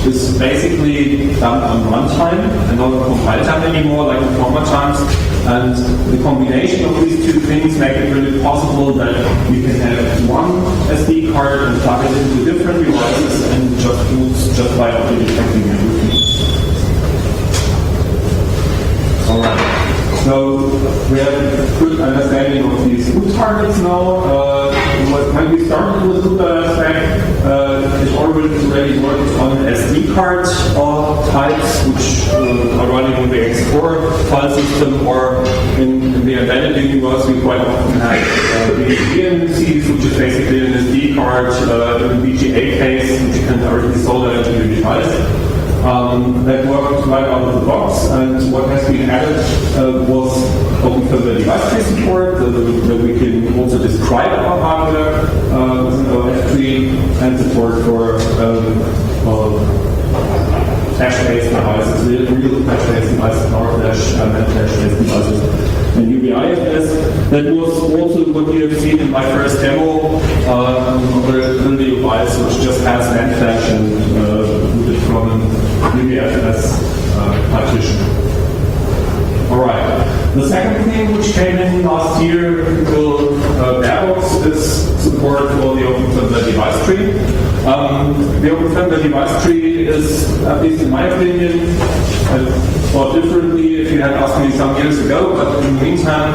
Speaker 11: is basically done on runtime and not on compile time anymore, like in former times. And the combination of these two things make it really possible that you can have one SD card and plug it into different devices and just boots just by detecting everything. Alright, so we have a good understanding of these boot targets now. When we started with bootloader stack, it already worked on SD card types, which are running with the Explorer file system, or in the embedded universe, we quite often have the VMCs, which is basically an SD card in a VGA case, which you can directly solder into your device. That worked right out of the box, and what has been added was open further device tree support, that we can also describe our hardware with an OS tree, and support for flash-based devices, real flash-based devices, NOR flash, and flash-based devices, and UBIFS. That was also what you have seen in my first demo of the device, which just has NAND flash and booted from an UBIFS partition. Alright. The second thing which came in last year to Barebox is support for the OpenFirmware device tree. The OpenFirmware device tree is, at least in my opinion, thought differently if you had asked me some years ago, but in the meantime,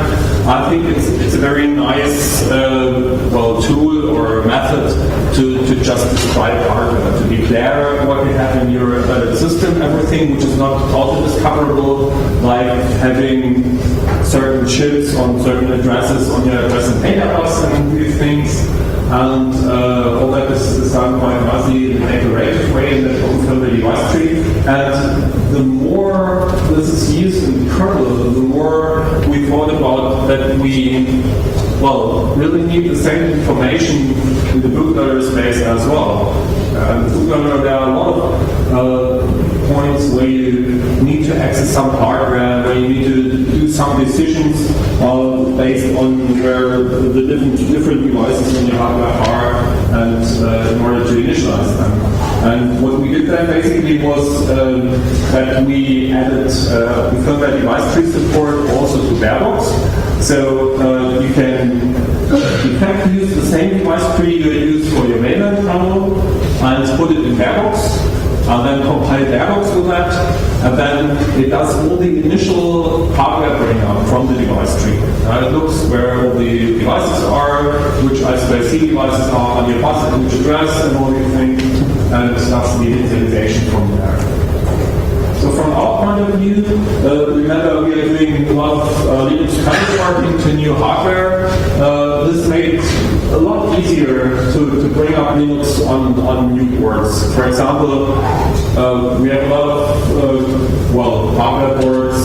Speaker 11: I think it's a very nice tool or method to just describe hardware, to declare what you have in your embedded system, everything which is not auto-discoverable, like having certain chips on certain addresses on your address and data bus and these things. And all that is done quite nicely in a decorative way in that OpenFirmware device tree. And the more this is used in the kernel, the more we thought about that we really need the same information in the bootloader space as well. And bootloader, there are a lot of points where you need to access some hardware, where you need to do some decisions based on where the different devices in your hardware are, and in order to initialize them. And what we did then basically was that we added firmware device tree support also to Barebox. So you can in fact use the same device tree you use for your mainland kernel and put it in Barebox. And then compile Barebox with that, and then it does all the initial hardware bring up from the device tree. It looks where all the devices are, which I2C devices are on your bus and which address and all these things, and it starts the initialization from there. So from our point of view, remember we are doing a lot of Linux kernel porting to new hardware. This made it a lot easier to bring up Linux on new boards. For example, we have a lot of hardware boards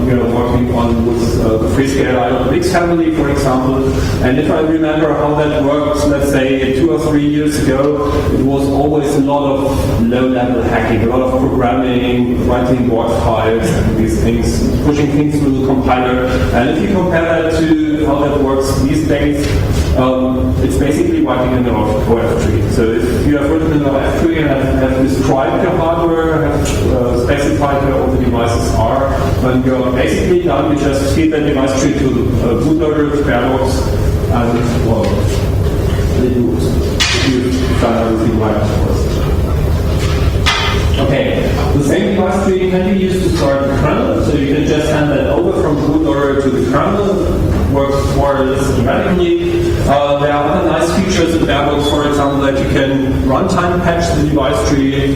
Speaker 11: we are working on with the Freescale IOX family, for example. And if I remember how that worked, let's say 2 or 3 years ago, it was always a lot of low-level hacking, a lot of programming, writing WORD files and these things, pushing things through the compiler. And if you compare that to how that works these days, it's basically writing an OF tree. So if you have written an OF tree and have described your hardware, have specified where all the devices are, when you're basically done, you just feed that device tree to bootloader, Sparebox, and well, it moves. You've done everything right, of course. Okay, the same device tree can be used to start the kernel, so you can just hand that over from bootloader to the kernel. Works more or less automatically. There are other nice features in Barebox, for example, that you can runtime patch the device tree.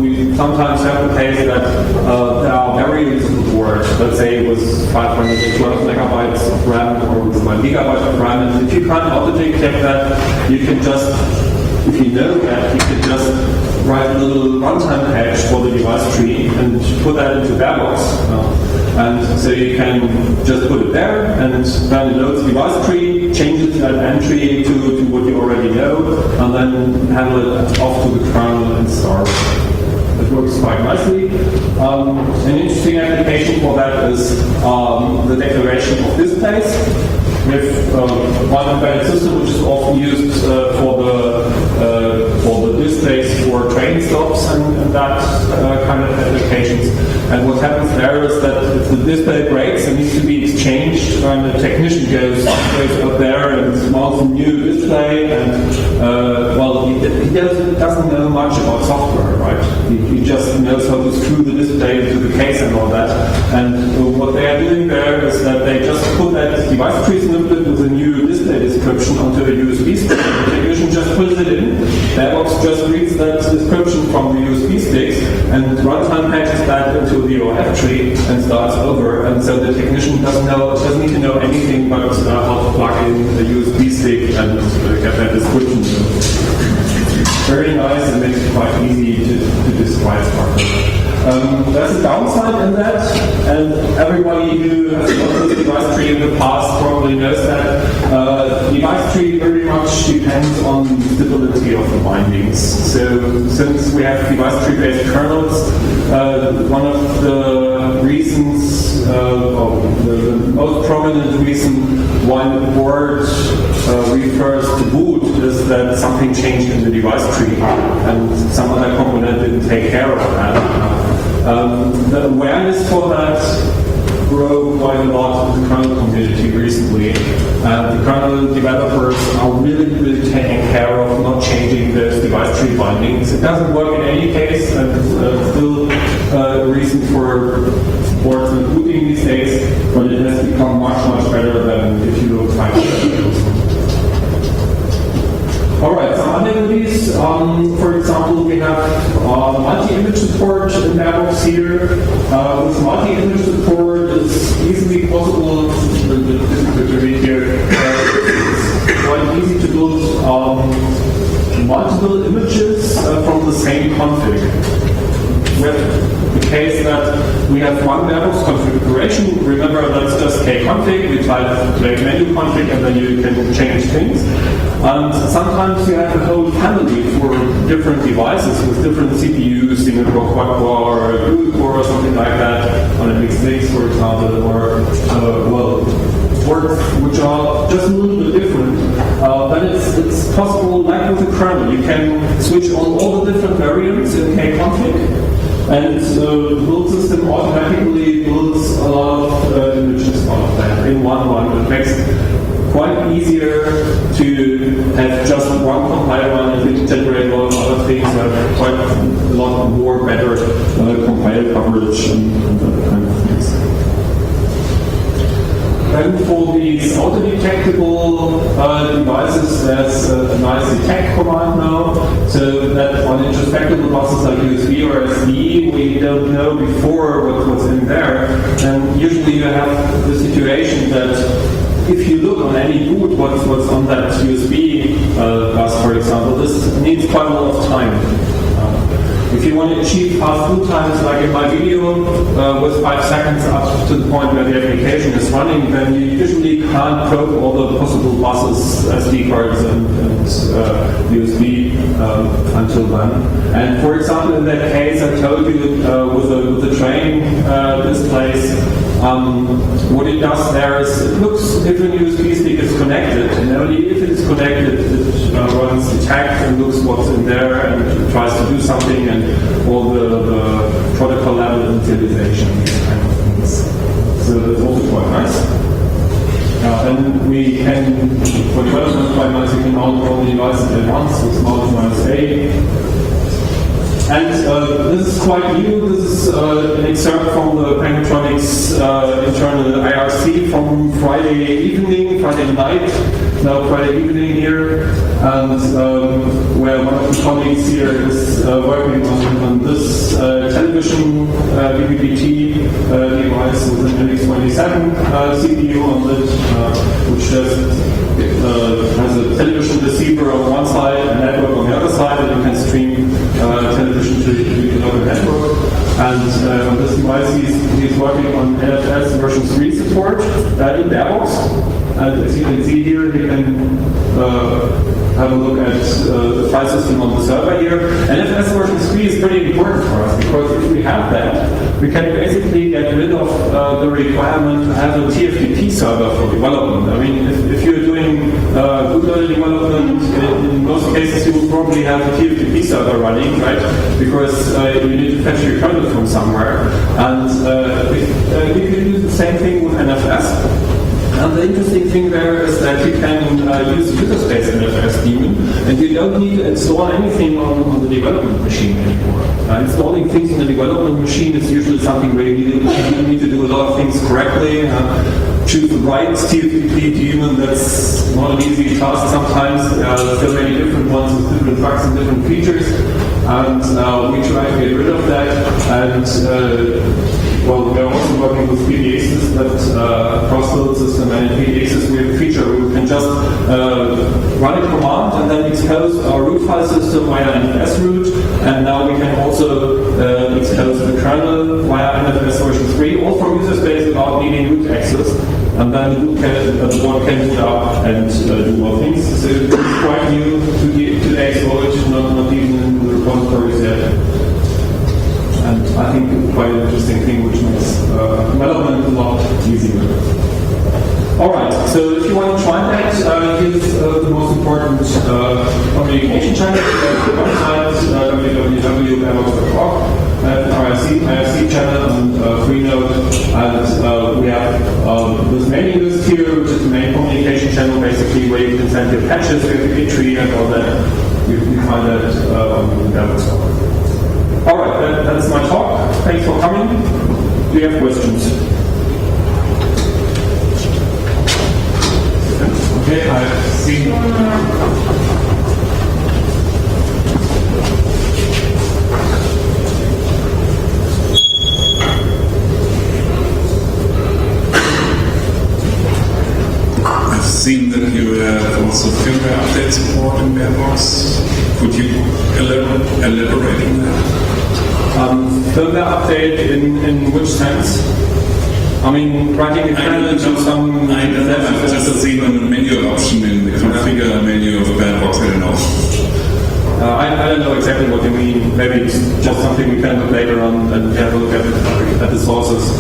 Speaker 11: We sometimes have the case that there are variants of the board. Let's say it was 512 megabytes of RAM or with 1 gigabyte of RAM. And if you can't auto-detect that, you can just, if you know that, you can just write a little runtime patch for the device tree and put that into Barebox. And so you can just put it there, and then it loads the device tree, changes that entry to what you already know, and then handle it off to the kernel and start. It works quite nicely. An interesting application for that is the declaration of displays. We have one embedded system which is often used for the displays for train stops and that kind of applications. And what happens there is that if the display breaks and needs to be exchanged, and the technician goes up there and mounts a new display, and well, he doesn't know much about software, right? He just knows how to screw the display into the case and all that. And what they are doing there is that they just put that device tree snippet with a new display description onto a USB stick. The technician just puts it in. Barebox just reads that description from the USB sticks and runtime patches that into the OF tree and starts over. And so the technician doesn't need to know anything but how to plug in the USB stick and get that description. Very nice and makes it quite easy to describe hardware. There's a downside in that, and everybody who has worked with device tree in the past probably knows that device tree very much depends on the stability of the bindings. So since we have device tree based kernels, one of the reasons, the most prominent reason why the board refers to boot is that something changed in the device tree and some other component didn't take care of that. The awareness for that grew quite a lot in the kernel community recently. The kernel developers are really taking care of not changing those device tree bindings. It doesn't work in any case, and still a reason for boards and booting these days, but it has become much better than if you look 5 years ago. Alright, some other goodies. For example, we have multi-image support in Barebox here. With multi-image support, it's easily possible, difficult to read here, it's quite easy to build multiple images from the same config. With the case that we have one Barebox configuration, remember that's just kconfig, we type menu config and then you can change things. And sometimes you have a whole family for different devices with different CPUs, single core, quad core, dual core, or something like that, on a X6, for example, or boards which are just a little bit different. Then it's possible, like with the kernel, you can switch on all the different variants in kconfig, and the build system automatically builds a lot of images out of that in one. It makes it quite easier to have just one compiler and it generate a lot of other things, have quite a lot more better compile coverage and that kind of things. And for these auto-detectable devices, there's a nice detect command now, so that on introspectable buses like USB or SD, we don't know before what's in there. And usually you have the situation that if you look on any boot what's on that USB bus, for example, this needs quite a lot of time. If you want to achieve fast boot times, like in my video, with 5 seconds up to the point where the application is running, then you usually can't probe all the possible buses, SD cards, and USB until then. And for example, in that case, I told you with the train displays, what it does there is it looks if a USB stick is connected, and only if it is connected, it runs the tag and looks what's in there and tries to do something, and all the protocol level initialization, these kind of things. So that's also quite nice. And we can, for development requirements, you can mount all the devices at once with Mount-A. And this is quite new. This is an excerpt from the Penguintronics internal IRC from Friday evening, Friday night, now Friday evening here, and where one of the colleagues here is working on this television DVB-T device with an MX27 CPU on it, which just has a television receiver on one side, a network on the other side, and you can stream television to the local network. And on this device, he's working on NFS version 3 support in Barebox. And as you can see here, you can have a look at the file system on the server here. NFS version 3 is pretty important for us, because if we have that, we can basically get rid of the requirement to have a TFTP server for development. I mean, if you're doing bootloader development, in most cases you will probably have a TFTP server running, right? Because you need to fetch your kernel from somewhere. And you can do the same thing with NFS. And the interesting thing there is that you can use the user space NFS daemon, and you don't need to install anything on the development machine anymore. Installing things on the development machine is usually something where you need to do a lot of things correctly. Choose the right TFTP daemon, that's not an easy task sometimes. There are so many different ones with different bugs and different features, and we try to get rid of that. And well, we're also working with PDXs that cross-build system, and in PDXs we have a feature where we can just run a command and then expose our root file system via NFS root, and now we can also expose the kernel via NFS version 3, all from user space without needing root access. And then the board can boot up and do more things. So it's quite new to today's world, not even in the repositories yet. And I think quite an interesting thing which makes development a lot easier. Alright, so if you want to try that, here's the most important communication channel. We have the website, www.barebox.org, IRC channel, and Freenode, and we have this mailing list here, which is the main communication channel, basically, where you can send your patches, your git tree, and all that. You can find that on Barebox.org. Alright, that's my talk. Thanks for coming. Do you have questions? Okay, I've seen.
Speaker 7: I've seen that you have also firmware update support in Barebox. Could you elaborate on that?
Speaker 11: Firmware update in which sense? I mean, writing a kernel to some...
Speaker 7: I've just seen a menu option in the configure menu of Barebox, I don't know.
Speaker 11: I don't know exactly what you mean. Maybe it's just something we can look later on and have a look at the sources.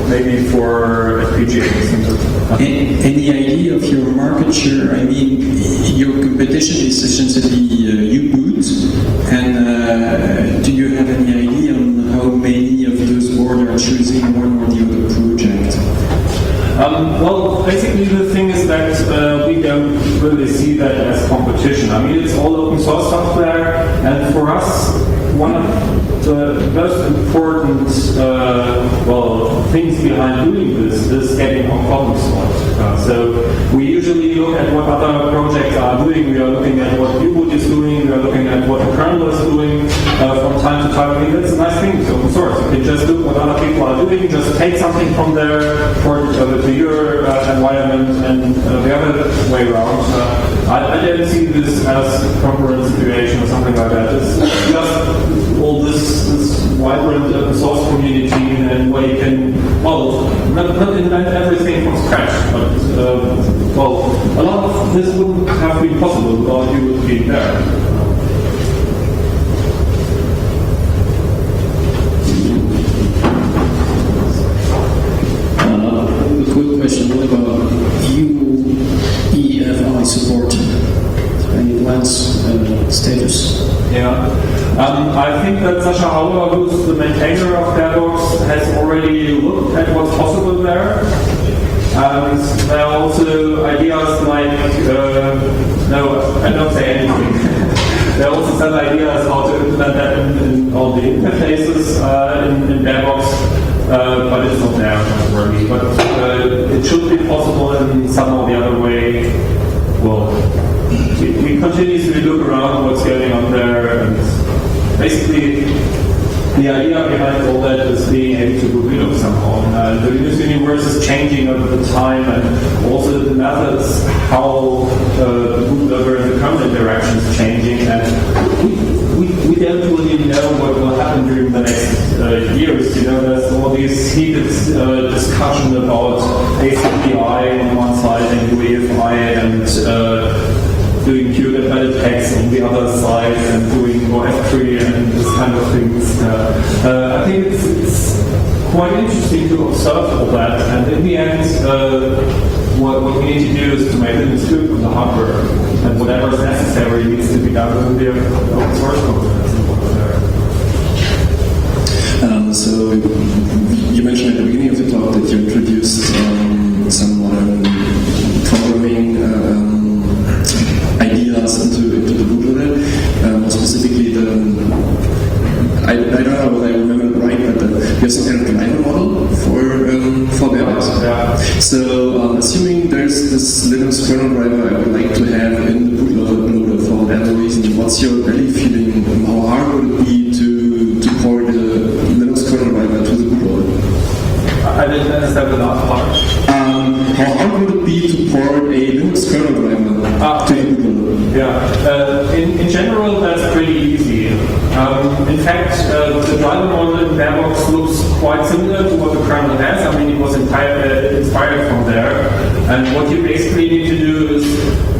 Speaker 11: Maybe for FPGA.
Speaker 12: Any idea of your market share? I mean, your competition is essentially U-Boot, and do you have any idea on how many of those boards are choosing one or the other project?
Speaker 11: Well, basically the thing is that we don't really see that as competition. I mean, it's all open source software, and for us, one of the most important things behind doing this is getting our problems solved. So we usually look at what other projects are doing. We are looking at what U-Boot is doing. We are looking at what the kernel is doing from time to time. I mean, that's a nice thing. It's open source. You can just look what other people are doing. Just take something from there, port it over to your environment, and the other way around. I don't see this as a concurrent situation or something like that. It's just all this vibrant open source community and where you can, well, not invent everything from scratch, but, well, a lot of this wouldn't have been possible without you being there.
Speaker 12: A quick question, what about UEFI support? Any plans, status?
Speaker 11: Yeah, I think that Sasha Hauer, who's the maintainer of Fairbox, has already looked at what's possible there. And there are also ideas like, no, I don't say anything. There are also some ideas how to implement that in all the interfaces in Fairbox, but it's not there, really. But it should be possible in some or the other way. Well, we continuously look around what's going on there, and basically the idea behind all that is being able to boot Linux somehow. The Linux universe is changing over the time, and also the methods how the bootloader and the kernel interaction is changing, and we don't really know what will happen during the next years. You know, there's all these heated discussion about ACPI on one side and UEFI and doing pure embedded text on the other side and doing OS3 and this kind of things. I think it's quite interesting to observe all that, and in the end, what we need to do is to make Linux good on the hardware, and whatever is necessary needs to be done with the open source components and what's there.
Speaker 12: So you mentioned at the beginning of the talk that you introduced some modern programming ideas into the bootloader. More specifically, I don't know whether I remember right, but you have some kind of driver model for Fairbox.
Speaker 11: Yeah.
Speaker 12: So assuming there's this Linux kernel driver I would like to have in the bootloader for whatever reason, what's your early feeling? How hard would it be to port the Linux kernel driver to the bootloader?
Speaker 11: I didn't understand the last part.
Speaker 12: How hard would it be to port a Linux kernel driver to the bootloader?
Speaker 11: Yeah, in general, that's pretty easy. In fact, the driver model in Fairbox looks quite similar to what the kernel has. I mean, it was inspired from there. And what you basically need to do is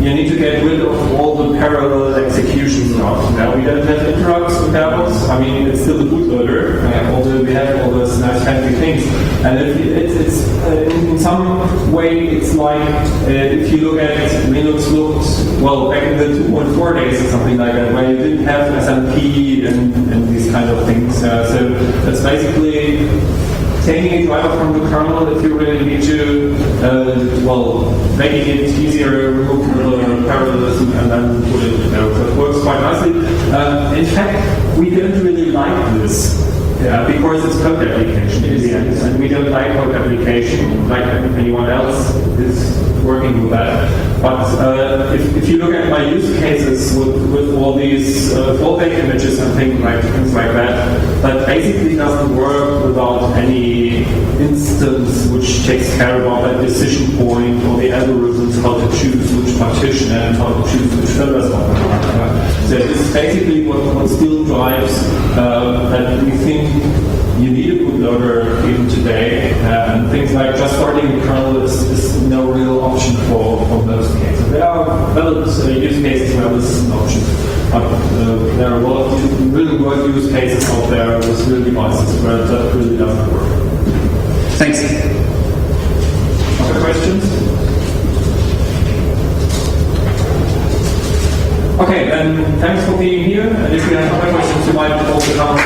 Speaker 11: you need to get rid of all the parallel executions now. Now we don't have interrupts in Fairbox. I mean, it's still the bootloader, although we have all those nice fancy things. And it's in some way, it's like if you look at Linux looked, well, back in the 2.4 days or something like that, where you didn't have SMP and these kind of things. So that's basically taking a driver from the kernel if you really need to, well, making it easier, remove the parallelism, and then put it there. So it works quite nicely. In fact, we don't really like this. Because it's code application in the end, and we don't like code application like anyone else is working with that. But if you look at my use cases with all these fallback images and things like that basically doesn't work without any instance which takes care about that decision point or the algorithms how to choose which partition and how to choose which filters. So it's basically what still drives that we think you need a bootloader even today, and things like just starting the kernel is no real option for most cases. There are valid use cases where this is an option, but there are a lot of really good use cases out there with real devices where that really doesn't work.
Speaker 12: Thanks.
Speaker 11: Other questions? Okay, then thanks for being here, and if you have other questions, you might also come